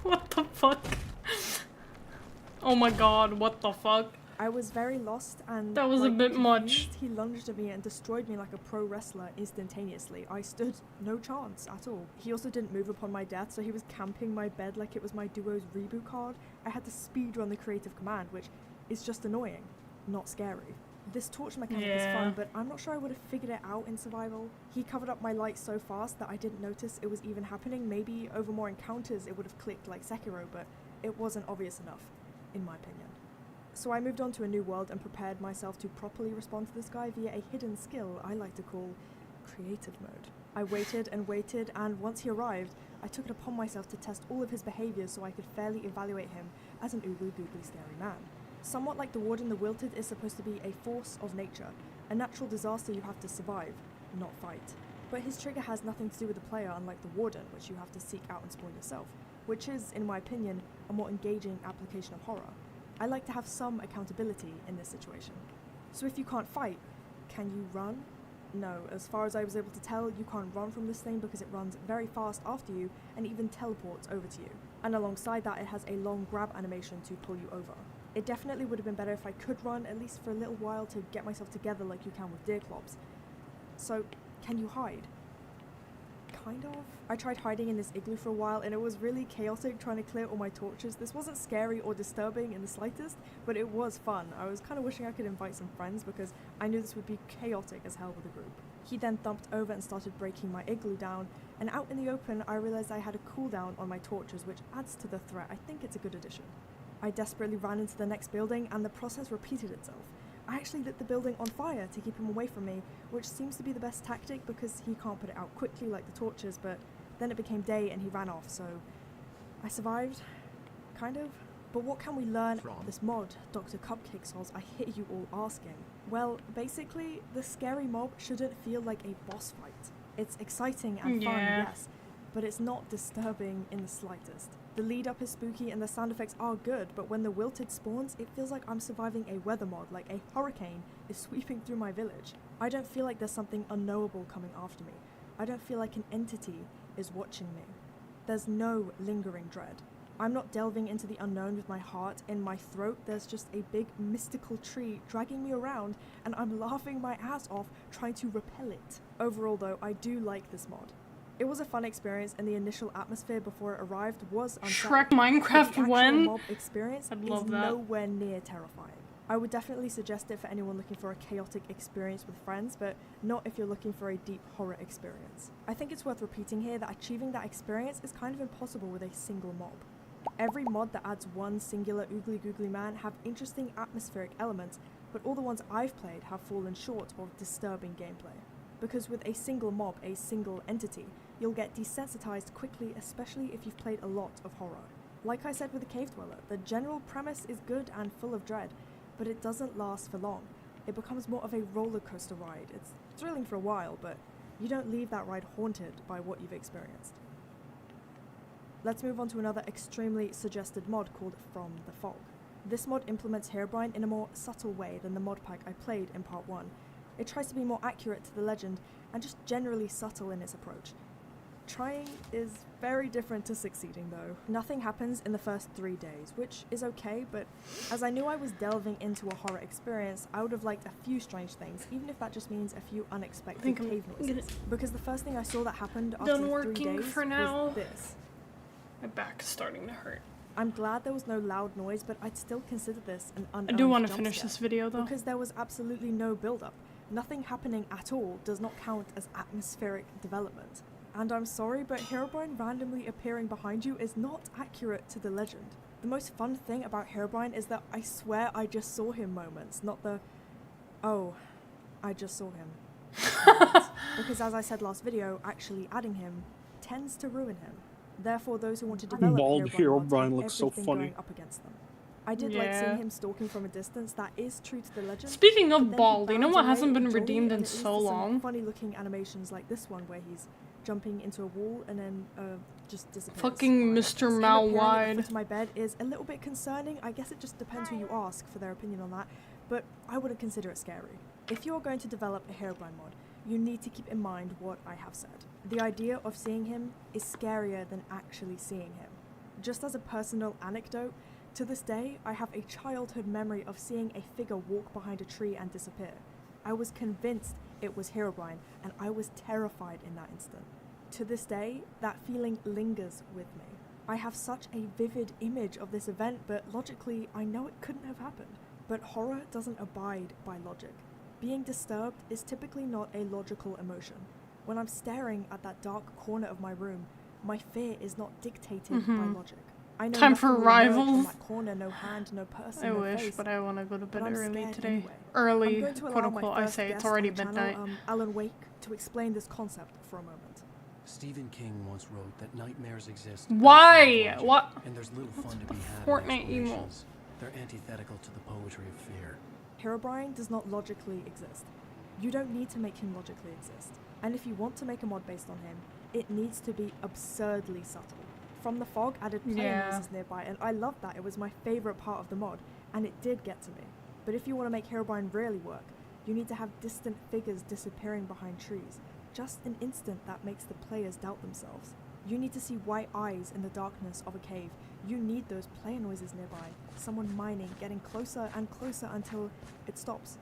What the fuck? Oh my god, what the fuck? I was very lost, and that was a bit much. He lunged at me and destroyed me like a pro wrestler instantaneously. I stood no chance at all. He also didn't move upon my death, so he was camping my bed like it was my duo's reboot card. I had to speedrun the creative command, which is just annoying, not scary. This torch mechanic is fun, but I'm not sure I would have figured it out in survival. He covered up my light so fast that I didn't notice it was even happening. Maybe over more encounters it would have clicked like Sekiro, but it wasn't obvious enough, in my opinion. So I moved on to a new world and prepared myself to properly respond to this guy via a hidden skill I like to call creative mode. I waited and waited, and once he arrived, I took it upon myself to test all of his behaviours so I could fairly evaluate him as an oogly googly scary man. Somewhat like the Warden, the Wilted is supposed to be a force of nature, a natural disaster you have to survive, not fight. But his trigger has nothing to do with the player, unlike the Warden, which you have to seek out and spawn yourself, which is, in my opinion, a more engaging application of horror. I like to have some accountability in this situation. So if you can't fight, can you run? No, as far as I was able to tell, you can't run from this thing because it runs very fast after you and even teleports over to you. And alongside that, it has a long grab animation to pull you over. It definitely would have been better if I could run, at least for a little while, to get myself together like you can with Deerclops. So, can you hide? Kind of. I tried hiding in this igloo for a while, and it was really chaotic trying to clear all my torches. This wasn't scary or disturbing in the slightest, but it was fun. I was kind of wishing I could invite some friends because I knew this would be chaotic as hell with a group. He then thumped over and started breaking my igloo down, and out in the open I realized I had a cooldown on my torches, which adds to the threat. I think it's a good addition. I desperately ran into the next building, and the process repeated itself. I actually lit the building on fire to keep him away from me, which seems to be the best tactic because he can't put it out quickly like the torches, but then it became day and he ran off, so I survived, kind of. But what can we learn from this mod, Dr. Cupcake Sauce, I hear you all asking? Well, basically, the scary mob shouldn't feel like a boss fight. It's exciting and fun, yes, but it's not disturbing in the slightest. The lead up is spooky and the sound effects are good, but when the Wilted spawns, it feels like I'm surviving a weather mod, like a hurricane is sweeping through my village. I don't feel like there's something unknowable coming after me. I don't feel like an entity is watching me. There's no lingering dread. I'm not delving into the unknown with my heart in my throat. There's just a big mystical tree dragging me around, and I'm laughing my ass off trying to repel it. Overall though, I do like this mod. It was a fun experience, and the initial atmosphere before it arrived was unsettling. Shrek Minecraft The when? mob experience I'd is love that. nowhere near terrifying. I would definitely suggest it for anyone looking for a chaotic experience with friends, but not if you're looking for a deep horror experience. I think it's worth repeating here that achieving that experience is kind of impossible with a single mob. Every mod that adds one singular oogly googly man have interesting atmospheric elements, but all the ones I've played have fallen short of disturbing gameplay. Because with a single mob, a single entity, you'll get desensitized quickly, especially if you've played a lot of horror. Like I said with the Cave Dweller, the general premise is good and full of dread, but it doesn't last for long. It becomes more of a roller coaster ride. It's thrilling for a while, but you don't leave that ride haunted by what you've experienced. Let's move on to another extremely suggested mod called From the Fog. This mod implements Herobrine in a more subtle way than the mod pack I played in part 1. It tries to be more accurate to the legend and just generally subtle in its approach. Trying is very different to succeeding though. Nothing happens in the first 3 days, which is okay, but as I knew I was delving into a horror experience, I would have liked a few strange things, even if that just means a few unexpected cave noises. Because the first thing I saw that happened after 3 days for now. was this. My back's starting to hurt. I'm glad there was no loud noise, but I'd still consider this an unearned I do want to jump finish scare, this video though. because there was absolutely no build-up. Nothing happening at all does not count as atmospheric development. And I'm sorry, but Herobrine randomly appearing behind you is not accurate to the legend. The most fun thing about Herobrine is that I swear I just saw him moments, not the, oh, I just saw him. Because as I said last video, actually adding him tends to ruin him. Therefore, those who want to develop Bald Herobrine Herobrine mods looks have so everything funny. going up against them. I did like seeing him stalking from a distance, that is true to the legend. Speaking but of then he bald, you know bounds what away hasn't been jolly, redeemed and in it leads so to some long? funny looking animations like this one where he's jumping into a wall and then just disappears. Fucking Mr. Mal Him appearing at the Wide. foot of my bed is a little bit concerning. I guess it just depends who you ask for their opinion on that, but I wouldn't consider it scary. If you're going to develop a Herobrine mod, you need to keep in mind what I have said. The idea of seeing him is scarier than actually seeing him. Just as a personal anecdote, to this day, I have a childhood memory of seeing a figure walk behind a tree and disappear. I was convinced it was Herobrine, and I was terrified in that instant. To this day, that feeling lingers with me. I have such a vivid image of this event, but logically, I know it couldn't have happened. But horror doesn't abide by logic. Being disturbed is typically not a logical emotion. When I'm staring at that dark corner of my room, my fear is not dictated by logic. I know Time nothing for will emerge from rivals. that corner, no hand, no person, I no wish, face, but I want to go to bed I'm early scared today. anyway. Early, I'm going to quote allow my unquote, I first say, it's guest already on the midnight. channel, Alan Wake, to explain this concept for a moment. Stephen King once wrote that nightmares exist. Why? outside logic, What? And there's little fun to be had in Fortnite emo. explanations. They're antithetical to the poetry of fear. Herobrine does not logically exist. You don't need to make him logically exist. And if you want to make a mod based on him, it needs to be absurdly subtle. From the Fog added player noises nearby, and I loved that. It was my favourite part of the mod, and it did get to me. But if you want to make Herobrine really work, you need to have distant figures disappearing behind trees. Just an instant that makes the players doubt themselves. You need to see white eyes in the darkness of a cave. You need those player noises nearby. Someone mining, getting closer and closer until it stops.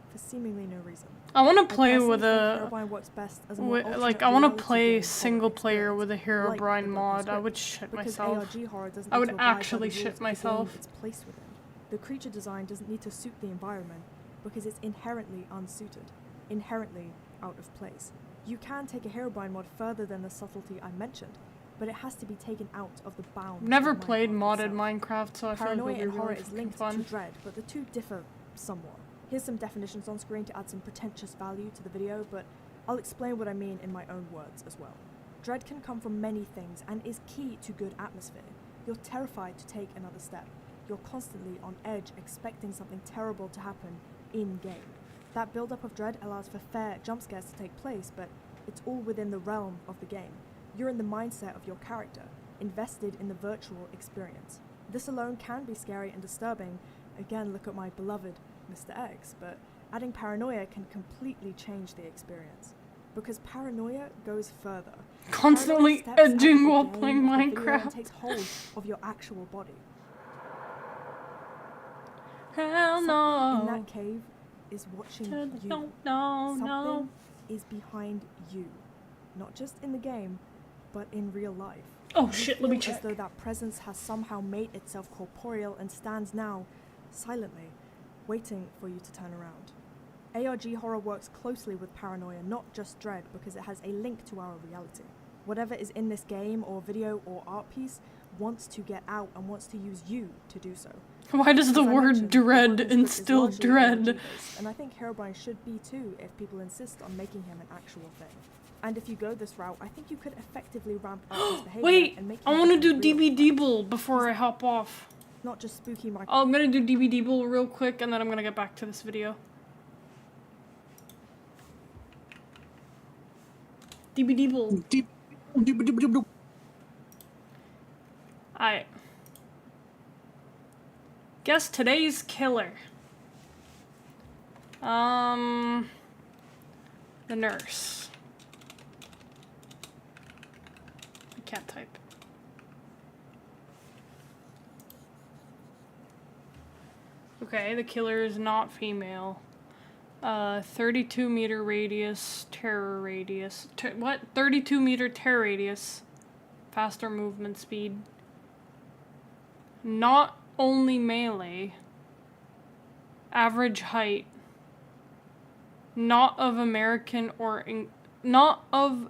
For seemingly no reason. I want to play personally with think a, Herobrine works best as a more like, alternate I want reality to play game single horror player experience, with a like Herobrine the mod. I Broken would Script, shit because myself. ARG horror doesn't I need would to abide by the actually rules shit of the myself. game it's placed within. The creature design doesn't need to suit the environment because it's inherently unsuited, inherently out of place. You can take a Herobrine mod further than the subtlety I mentioned, but it has to be taken out of the bounds. Never of played Minecraft modded itself. Minecraft, so I feel like Paranoia it'll and be horror really is fucking linked fun. to dread, but the two differ somewhat. Here's some definitions on screen to add some pretentious value to the video, but I'll explain what I mean in my own words as well. Dread can come from many things and is key to good atmosphere. You're terrified to take another step. You're constantly on edge, expecting something terrible to happen in-game. That build-up of dread allows for fair jump scares to take place, but it's all within the realm of the game. You're in the mindset of your character, invested in the virtual experience. This alone can be scary and disturbing. Again, look at my beloved Mr. X, but adding paranoia can completely change the experience. Because paranoia goes further. Constantly Paranoia steps out of edging the while game, playing of the video, Minecraft. and takes hold of your actual body. Hell Something no. in that cave is watching you. No, Something no. is behind you. Not just in the game, but in real life. Oh You shit, let me feel as check. though that presence has somehow made itself corporeal and stands now, silently, waiting for you to turn around. ARG horror works closely with paranoia, not just dread, because it has a link to our reality. Whatever is in this game or video or art piece wants to get out and wants to use you to do so. Why does the As I word mentioned, the dread Broken Script is instill largely dread? ARG-based, and I think Herobrine should be too if people insist on making him an actual thing. And if you go this route, I think you could effectively ramp up his behavior Wait, and make I him want to become do real. DB Deeble before I hop off. Not just spooky micro. I'm gonna do DB Deeble real quick and then I'm gonna get back to this video. DB Deeble. Alright. Guess today's killer. The nurse. I can't type. Okay, the killer is not female. 32 meter radius, terror radius. What? 32 meter terror radius. Faster movement speed. Not only melee. Average height. Not of American or not of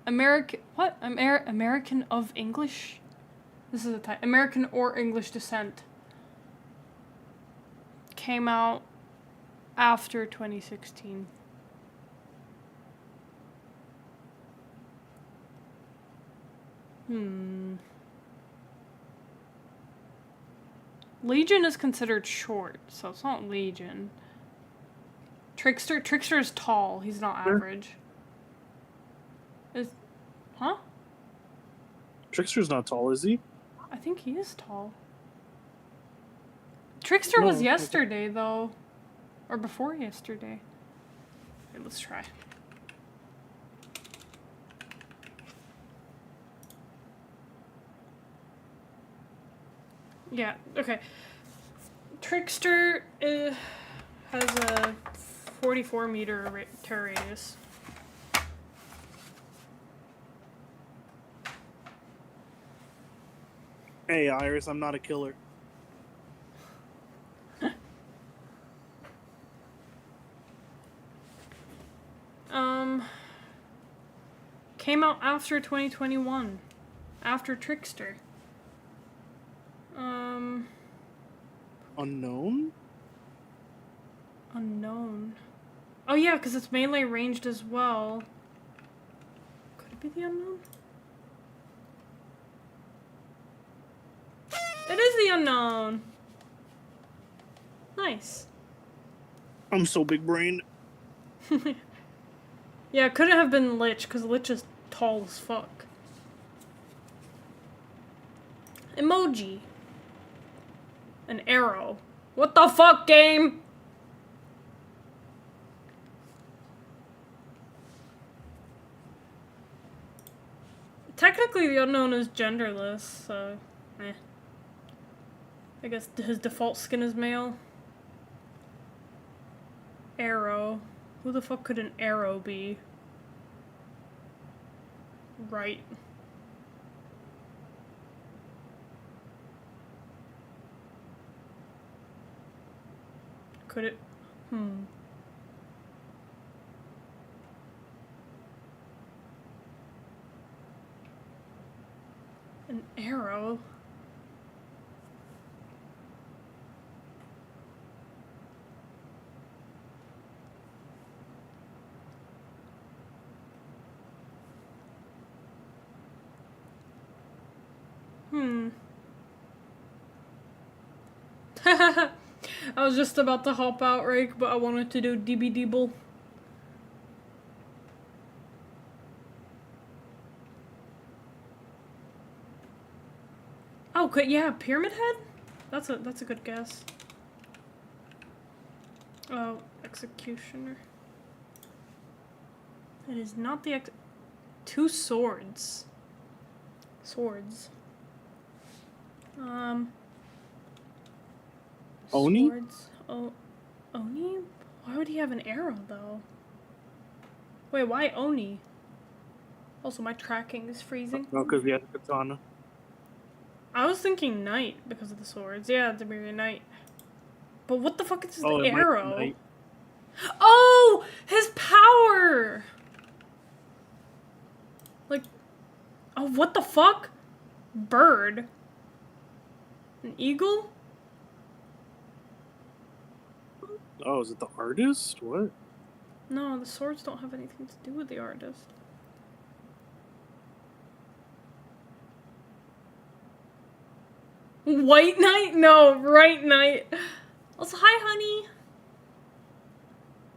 American. What? American of English? This is a type. American or English descent. Came out after 2016. Legion is considered short, so it's not Legion. Trickster is tall. He's not average. Huh? Trickster's not tall, is he? I think he is tall. Trickster was yesterday, though. Or before yesterday. Okay, let's try. Yeah, okay. Trickster has a 44-meter tear radius. Hey, Iris, I'm not a killer. Came out after 2021. After Trickster. Unknown? Unknown. Oh yeah, because it's melee ranged as well. Could it be the unknown? It is the unknown! Nice. I'm so big brained. Yeah, it couldn't have been Lich, because Lich is tall as fuck. Emoji. An arrow. What the fuck, game? Technically, the unknown is genderless, so eh. I guess his default skin is male. Arrow. Who the fuck could an arrow be? Right. Could it? An arrow? I was just about to hop out, Rake, but I wanted to do DB Deeble. Oh, yeah, Pyramid Head? That's a good guess. Oh, Executioner. It is not the two swords. Swords. Oni? Swords. Oh, Oni? Why would he have an arrow, though? Wait, why Oni? Also, my tracking is freezing. No, because he had a katana. I was thinking knight because of the swords. Yeah, to be a knight. But what the fuck is Oh, the it might be arrow? knight. Oh! His power! Like, oh, what the fuck? Bird. An eagle? Oh, is it the artist? What? No, the swords don't have anything to do with the artist. White knight? No, right knight. Also, hi, honey.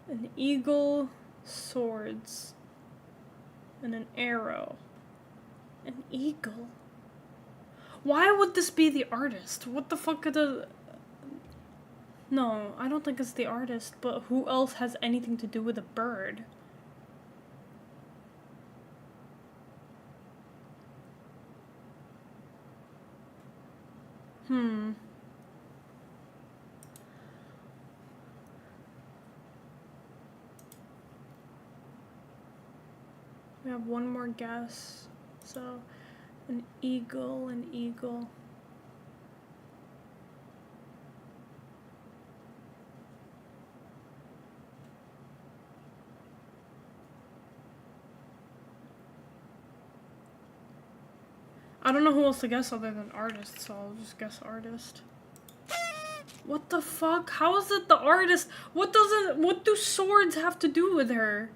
An eagle, swords, and an arrow. An eagle. Why would this be the artist? What the fuck could the... No, I don't think it's the artist, but who else has anything to do with a bird? We have one more guess. So, an eagle, an eagle. I don't know who else to guess other than artist, so I'll just guess artist. What the fuck? How is it the artist? What do swords have to do with her?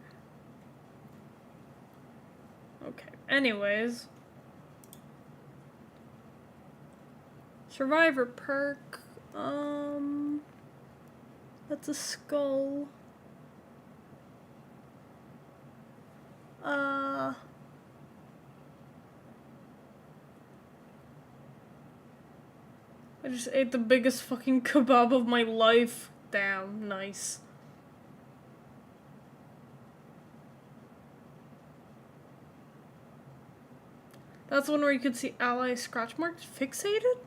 Okay, anyways. Survivor perk. That's a skull. I just ate the biggest fucking kebab of my life. Damn, nice. That's one where you could see ally scratch marks fixated?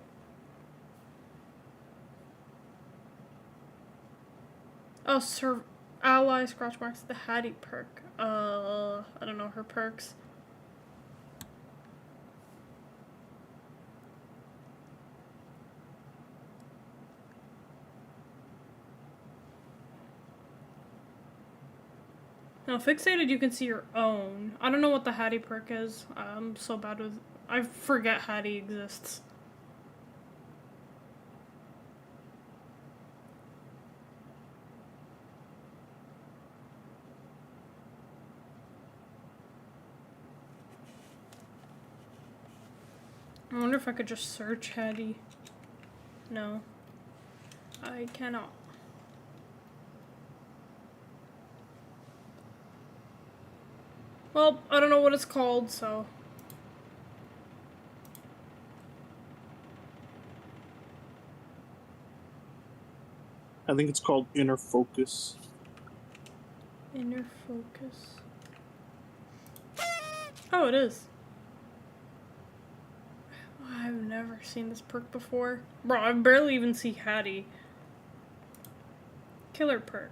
Oh, ally scratch marks, the Hattie perk. I don't know her perks. No, fixated you can see your own. I don't know what the Hattie perk is. I'm so bad with... I forget Hattie exists. I wonder if I could just search Hattie. No. I cannot. Well, I don't know what it's called, so... I think it's called inner focus. Inner focus. Oh, it is. I've never seen this perk before. Bro, I barely even see Hattie. Killer perk.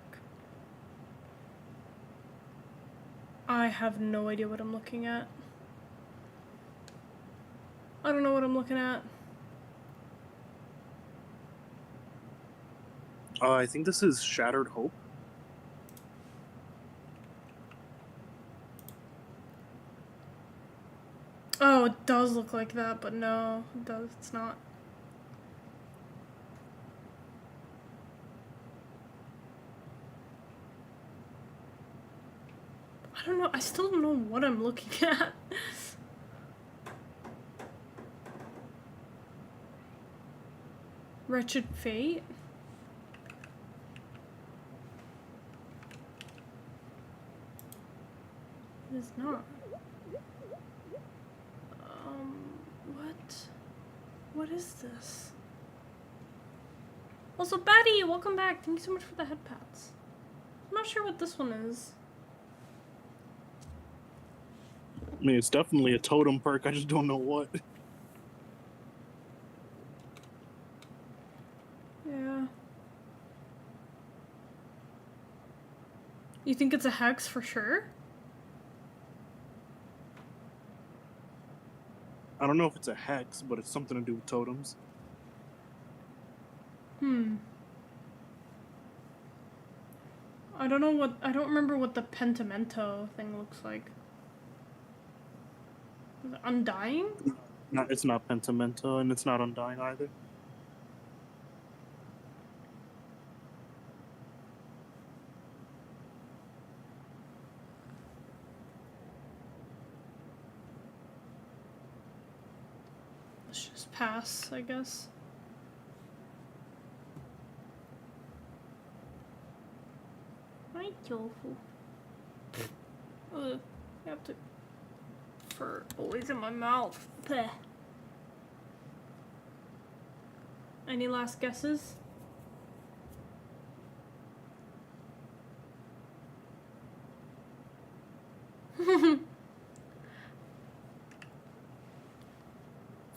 I have no idea what I'm looking at. I don't know what I'm looking at. I think this is Shattered Hope. Oh, it does look like that, but no, it's not. I don't know, I still don't know what I'm looking at. Wretched Fate? It is not. What is this? Also, Betty, welcome back. Thank you so much for the head pats. I'm not sure what this one is. I mean, it's definitely a totem perk. I just don't know what. Yeah. You think it's a hex for sure? I don't know if it's a hex, but it's something to do with totems. I don't remember what the pentimento thing looks like. Is it Undying? No, it's not pentimento, and it's not undying either. Let's just pass, I guess. Hi, tofu. You have to... fur always in my mouth. Bleh. Any last guesses?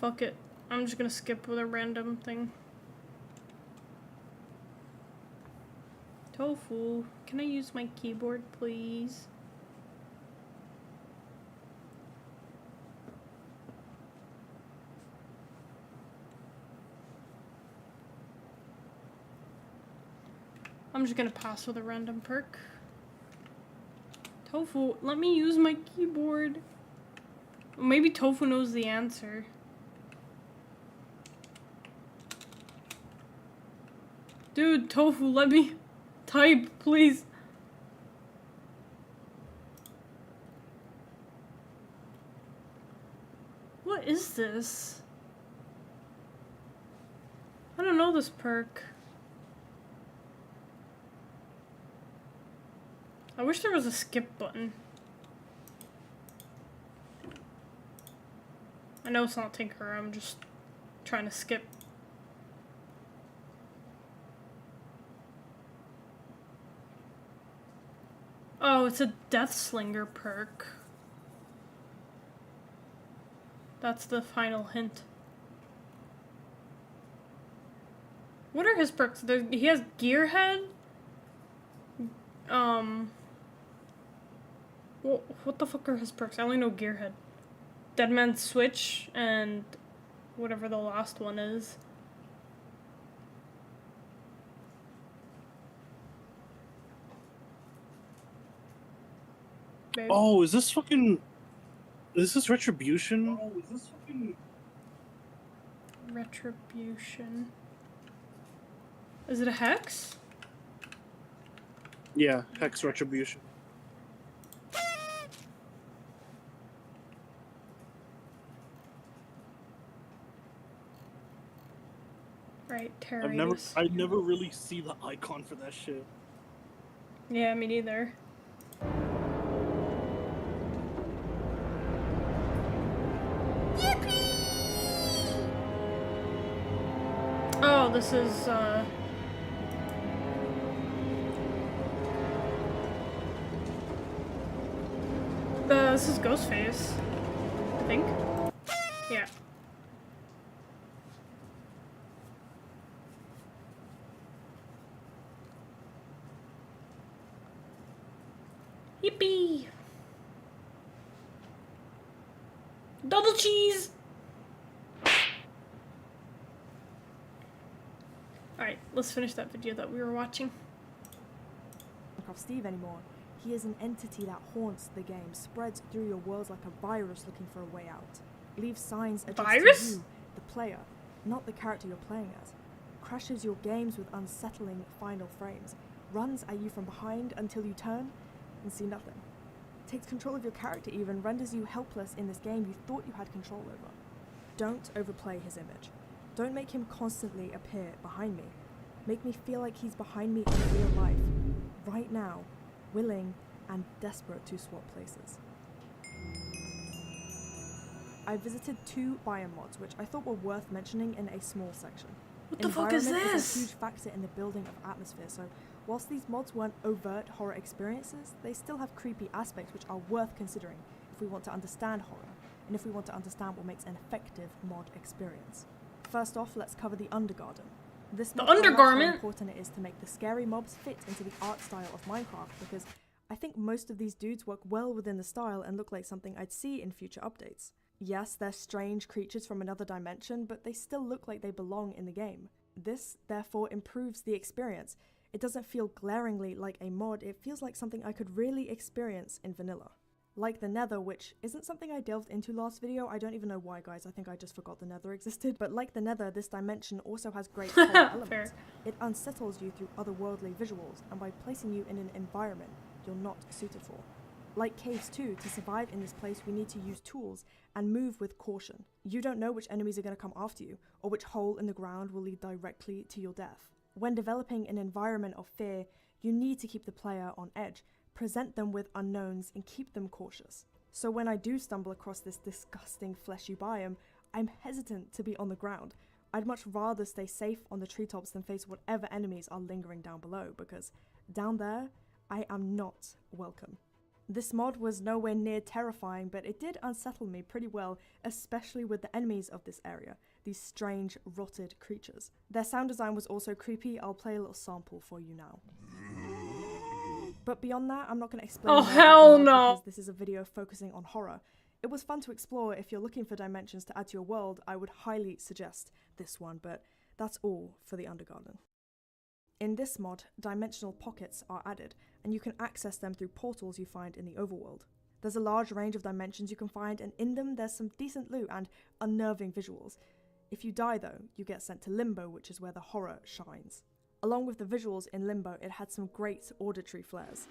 Fuck it. I'm just gonna skip with a random thing. Tofu, can I use my keyboard, please? I'm just gonna pass with a random perk. Tofu, let me use my keyboard. Maybe Tofu knows the answer. Dude, Tofu, let me type, please. What is this? I don't know this perk. I wish there was a skip button. I know it's not Tinker, I'm just trying to skip. Oh, it's a Death Slinger perk. That's the final hint. What are his perks? He has Gearhead? What the fuck are his perks? I only know Gearhead. Deadman's Switch and whatever the last one is. Babe. Oh, is this fucking... Is this Retribution? Retribution. Is it a hex? Yeah, Hex Retribution. Right, Terra. I never really see the icon for that shit. Yeah, me neither. Oh, this is, this is Ghostface, I think. Yeah. Yippee! Double cheese! Alright, let's finish that video that we were watching. Steve anymore. He is an entity that haunts the game, spreads through your worlds like a virus looking for a way out. Leaves signs addressed to you, the player, not the character you're playing as. Crashes your games with unsettling final frames. Runs at you from behind until you turn and see nothing. Takes control of your character even, renders you helpless in this game you thought you had control over. Don't overplay his image. Don't make him constantly appear behind me. Make me feel like he's behind me in real life. Right now, willing and desperate to swap places. I visited 2 biome mods, which I thought were worth mentioning in a small section. What the fuck is Environment this? is a huge factor in the building of atmosphere, so whilst these mods weren't overt horror experiences, they still have creepy aspects which are worth considering if we want to understand horror, and if we want to understand what makes an effective mod experience. First off, let's cover the Undergarden. This mod highlights undergarment? how important it is to make the scary mobs fit into the art style of Minecraft, because I think most of these dudes work well within the style and look like something I'd see in future updates. Yes, they're strange creatures from another dimension, but they still look like they belong in the game. This, therefore, improves the experience. It doesn't feel glaringly like a mod, it feels like something I could really experience in vanilla. Like the Nether, which isn't something I delved into last video. I don't even know why, guys. I think I just forgot the Nether existed. But like the Nether, this dimension also has great horror elements. Fair. It unsettles you through otherworldly visuals, and by placing you in an environment you're not suited for. Like caves too, to survive in this place we need to use tools and move with caution. You don't know which enemies are going to come after you, or which hole in the ground will lead directly to your death. When developing an environment of fear, you need to keep the player on edge, present them with unknowns, and keep them cautious. So when I do stumble across this disgusting fleshy biome, I'm hesitant to be on the ground. I'd much rather stay safe on the treetops than face whatever enemies are lingering down below, because down there, I am not welcome. This mod was nowhere near terrifying, but it did unsettle me pretty well, especially with the enemies of this area, these strange, rotted creatures. Their sound design was also creepy. I'll play a little sample for you now. But beyond that, I'm not going to explain Oh, more hell about the mod no. because this is a video focusing on horror. It was fun to explore. If you're looking for dimensions to add to your world, I would highly suggest this one, but that's all for the Undergarden. In this mod, dimensional pockets are added, and you can access them through portals you find in the overworld. There's a large range of dimensions you can find, and in them there's some decent loot and unnerving visuals. If you die though, you get sent to Limbo, which is where the horror shines. Along with the visuals in Limbo, it had some great auditory flares.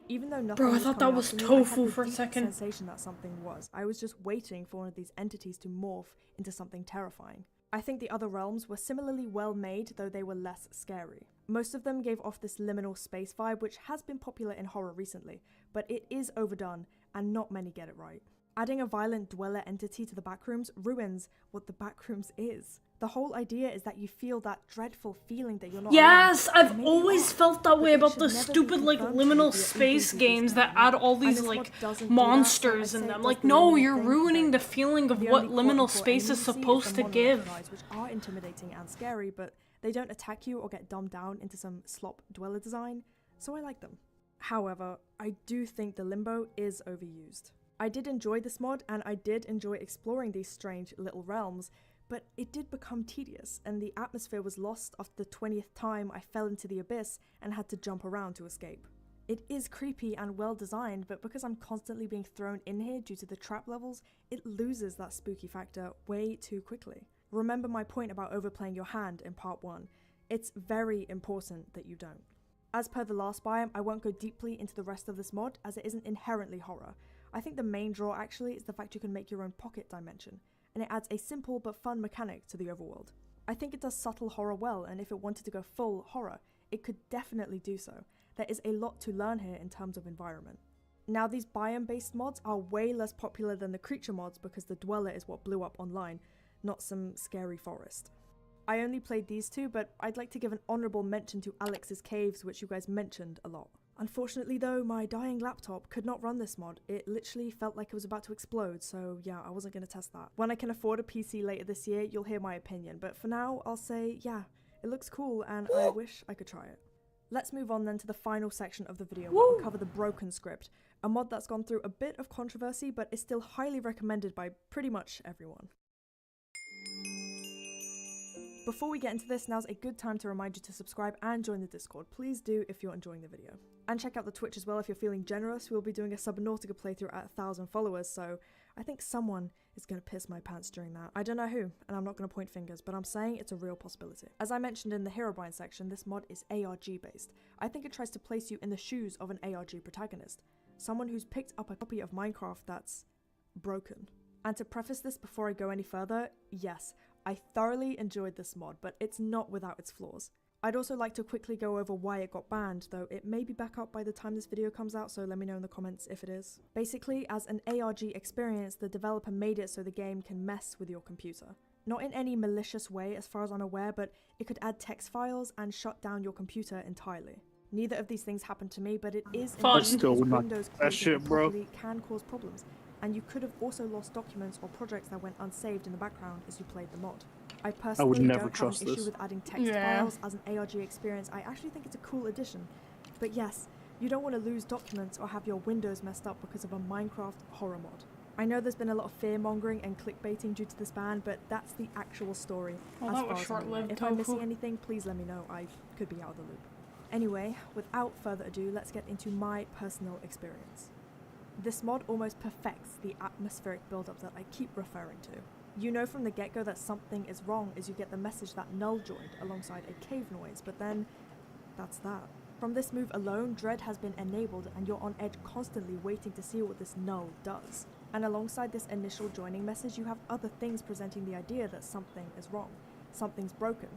Even though nothing Bro, I was thought coming that was after me, I had tofu the for a deep second. sensation that something was. I was just waiting for one of these entities to morph into something terrifying. I think the other realms were similarly well made, though they were less scary. Most of them gave off this liminal space vibe, which has been popular in horror recently, but it is overdone, and not many get it right. Adding a violent dweller entity to the backrooms ruins what the backrooms is. The whole idea is that you feel that dreadful feeling that you're not Yes, alone. I've Maybe always not, felt that but way it about should the never be stupid like confirmed to you liminal via space in-game games that gameplay. add all And these this mod like doesn't do that, so monsters I'd in say them. it Like, does the no, liminal you're thing ruining very the well. feeling of The what only liminal quote-unquote space enemy is you see supposed the to give. monolithic eyes, which are intimidating and scary, but they don't attack you or get dumbed down into some slop dweller design, so I like them. However, I do think the Limbo is overused. I did enjoy this mod, and I did enjoy exploring these strange little realms, but it did become tedious, and the atmosphere was lost after the 20th time I fell into the abyss and had to jump around to escape. It is creepy and well designed, but because I'm constantly being thrown in here due to the trap levels, it loses that spooky factor way too quickly. Remember my point about overplaying your hand in part 1. It's very important that you don't. As per the last biome, I won't go deeply into the rest of this mod as it isn't inherently horror. I think the main draw actually is the fact you can make your own pocket dimension, and it adds a simple but fun mechanic to the overworld. I think it does subtle horror well, and if it wanted to go full horror, it could definitely do so. There is a lot to learn here in terms of environment. Now, these biome-based mods are way less popular than the creature mods because the dweller is what blew up online, not some scary forest. I only played these two, but I'd like to give an honourable mention to Alex's Caves, which you guys mentioned a lot. Unfortunately though, my dying laptop could not run this mod. It literally felt like it was about to explode, so yeah, I wasn't going to test that. When I can afford a PC later this year, you'll hear my opinion, but for now, I'll say, yeah, it looks cool and I wish I could try it. Let's move on then to the final section of the video where I'll cover the Broken Script, a mod that's gone through a bit of controversy but is still highly recommended by pretty much everyone. Before we get into this, now's a good time to remind you to subscribe and join the Discord. Please do if you're enjoying the video. And check out the Twitch as well if you're feeling generous. We'll be doing a Subnautica playthrough at 1,000 followers, so I think someone is going to piss my pants during that. I don't know who, and I'm not going to point fingers, but I'm saying it's a real possibility. As I mentioned in the Herobrine section, this mod is ARG based. I think it tries to place you in the shoes of an ARG protagonist. Someone who's picked up a copy of Minecraft that's broken. And to preface this before I go any further, yes, I thoroughly enjoyed this mod, but it's not without its flaws. I'd also like to quickly go over why it got banned, though it may be back up by the time this video comes out, so let me know in the comments if it is. Basically, as an ARG experience, the developer made it so the game can mess with your computer. Not in any malicious way as far as I'm aware, but it could add text files and shut down your computer entirely. Neither of these things happened to me, but it is Fun. in Still would not Windows that closing shit, bro. improperly can cause problems, and you could have also lost documents or projects that went unsaved in the background as you played the mod. I personally never don't have trust an issue this. with adding text Yeah. files as an ARG experience. I actually think it's a cool addition. But yes, you don't want to lose documents or have your Windows messed up because of a Minecraft horror mod. I know there's been a lot of fear-mongering and clickbaiting due to this ban, but that's the actual story. Well, as that far was as I'm aware. short-lived, If I'm missing tofu. anything, please let me know. I could be out of the loop. Anyway, without further ado, let's get into my personal experience. This mod almost perfects the atmospheric build-up that I keep referring to. You know from the get-go that something is wrong as you get the message that null joined alongside a cave noise, but then that's that. From this move alone, dread has been enabled and you're on edge constantly waiting to see what this null does. And alongside this initial joining message, you have other things presenting the idea that something is wrong, something's broken.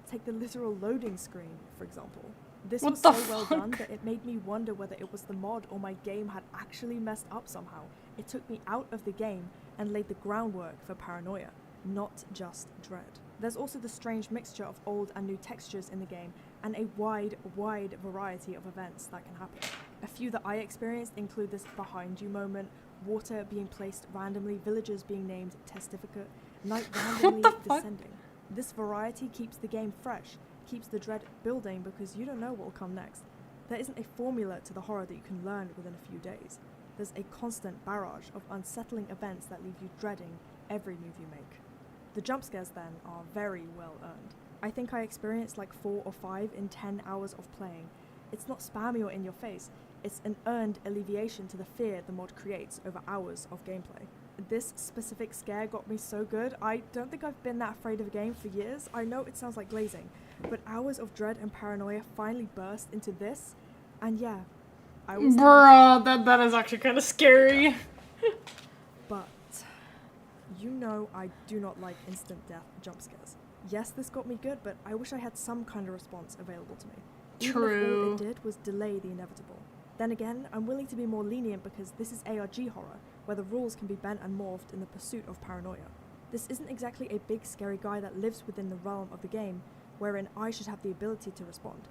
Take the literal loading screen, for example. This What was the so well fuck? done that it made me wonder whether it was the mod or my game had actually messed up somehow. It took me out of the game and laid the groundwork for paranoia, not just dread. There's also the strange mixture of old and new textures in the game, and a wide variety of events that can happen. A few that I experienced include this behind you moment, water being placed randomly, villagers being named testificate, night randomly the fuck? descending. This variety keeps the game fresh, keeps the dread building because you don't know what will come next. There isn't a formula to the horror that you can learn within a few days. There's a constant barrage of unsettling events that leave you dreading every move you make. The jump scares then are very well earned. I think I experienced like 4 or 5 in 10 hours of playing. It's not spammy or in your face, it's an earned alleviation to the fear the mod creates over hours of gameplay. This specific scare got me so good. I don't think I've been that afraid of a game for years. I know it sounds like glazing, but hours of dread and paranoia finally burst into this, and yeah, I was Bruh, that is actually kind of scary. But you know I do not like instant death jump scares. Yes, this got me good, but I wish I had some kind of response available to me. Even if all it did was delay the inevitable. Then again, I'm willing to be more lenient because this is ARG horror, where the rules can be bent and morphed in the pursuit of paranoia. This isn't exactly a big scary guy that lives within the realm of the game, wherein I should have the ability to respond.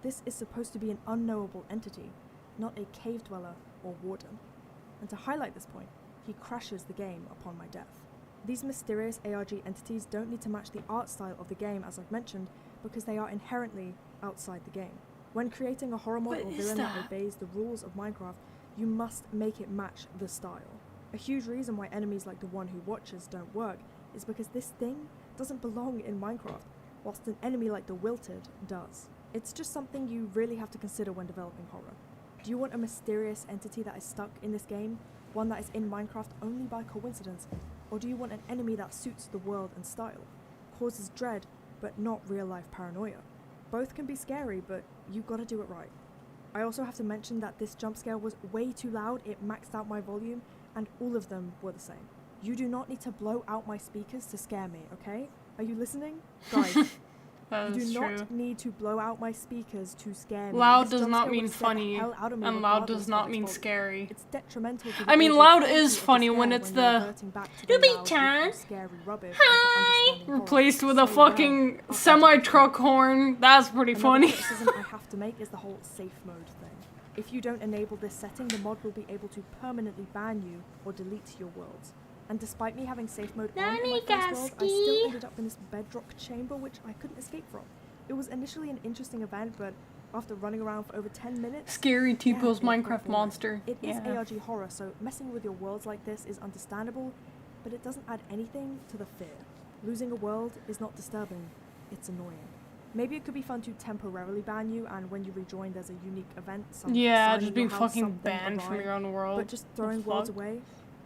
This is supposed to be an unknowable entity, not a cave dweller or warden. And to highlight this point, he crashes the game upon my death. These mysterious ARG entities don't need to match the art style of the game, as I've mentioned, because they are inherently outside the game. When creating a horror mod or villain that obeys the rules of Minecraft, you must make it match the style. A huge reason why enemies like the one who watches don't work is because this thing doesn't belong in Minecraft, whilst an enemy like the Wilted does. It's just something you really have to consider when developing horror. Do you want a mysterious entity that is stuck in this game, one that is in Minecraft only by coincidence, or do you want an enemy that suits the world and style, causes dread but not real life paranoia? Both can be scary, but you gotta do it right. I also have to mention that this jump scare was way too loud, it maxed out my volume, and all of them were the same. You do not need to blow out my speakers to scare me, okay? Are you listening? Guys, you do not need to blow out my speakers to scare me. Loud does not mean funny, and loud does not mean scary. It's detrimental to the I mean, overall loud quality is of the funny scare when it's you're the reverting back to the loud, scary rubbish of the understanding horror. replaced with a So well, fucking semi-truck horn. That's pretty Another funny. criticism I have to make is the whole safe mode thing. If you don't enable this setting, the mod will be able to permanently ban you or delete your worlds. And despite me having safe mode on in my first world, I still ended up in this bedrock chamber which I couldn't escape from. It was initially an interesting event, but after running around for over 10 minutes... Scary T-Pose yeah, Minecraft monster. It is ARG horror, so messing with your worlds like this is understandable, but it doesn't add anything to the fear. Losing a world is not disturbing, it's annoying. Maybe it could be fun to temporarily ban you, and when you rejoin there's a unique event, some Yeah, sign just in being your house, fucking something banned from awry, your own world. but just throwing worlds away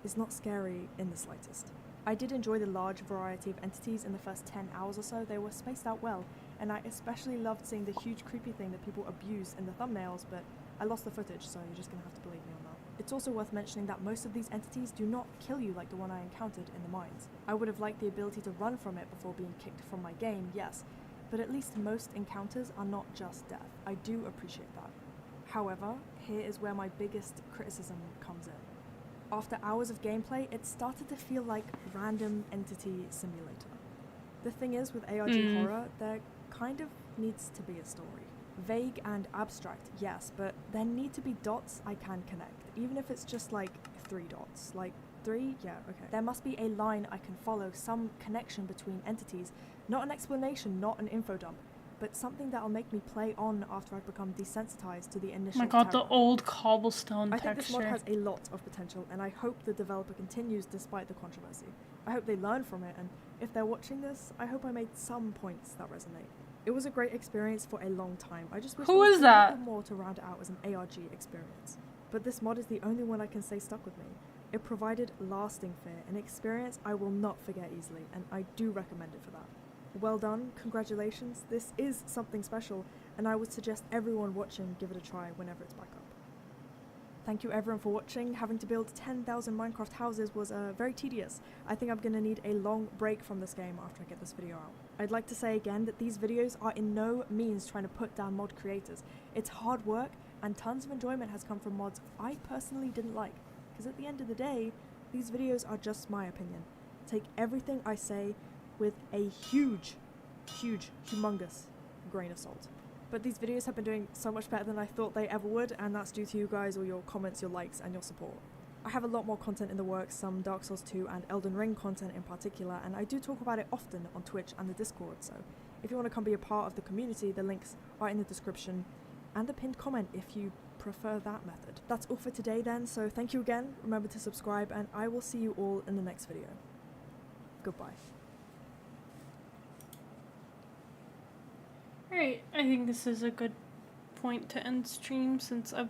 is not scary in the slightest. I did enjoy the large variety of entities in the first 10 hours or so. They were spaced out well, and I especially loved seeing the huge creepy thing that people abuse in the thumbnails, but I lost the footage, so you're just gonna have to believe me on that. It's also worth mentioning that most of these entities do not kill you like the one I encountered in the mines. I would have liked the ability to run from it before being kicked from my game, yes, but at least most encounters are not just death. I do appreciate that. However, here is where my biggest criticism comes in. After hours of gameplay, it started to feel like random entity simulator. The thing is, with ARG horror, there kind of needs to be a story. Vague and abstract, yes, but there need to be dots I can connect, even if it's just like 3 dots. Like 3? Yeah, okay. There must be a line I can follow, some connection between entities, not an explanation, not an info dump, but something that'll make me play on after I've become desensitized to the initial Oh my god, terror. the old cobblestone I think this mod texture. has a lot of potential, and I hope the developer continues despite the controversy. I hope they learn from it, and if they're watching this, I hope I made some points that resonate. It was a great experience for a long time. I just wish there was a little more to round it out as an ARG experience. But this mod is the only one I can say stuck with me. It provided lasting fear, an experience I will not forget easily, and I do recommend it for that. Well done, congratulations, this is something special, and I would suggest everyone watching give it a try whenever it's back up. Thank you everyone for watching. Having to build 10,000 Minecraft houses was very tedious. I think I'm gonna need a long break from this game after I get this video out. I'd like to say again that these videos are in no means trying to put down mod creators. It's hard work, and tons of enjoyment has come from mods I personally didn't like, because at the end of the day, these videos are just my opinion. Take everything I say with a huge, humongous grain of salt. But these videos have been doing so much better than I thought they ever would, and that's due to you guys, all your comments, your likes, and your support. I have a lot more content in the works, some Dark Souls 2 and Elden Ring content in particular, and I do talk about it often on Twitch and the Discord, so if you want to come be a part of the community, the links are in the description and the pinned comment if you prefer that method. That's all for today then, so thank you again, remember to subscribe, and I will see you all in the next video. Goodbye. Alright, I think this is a good point to end stream since I've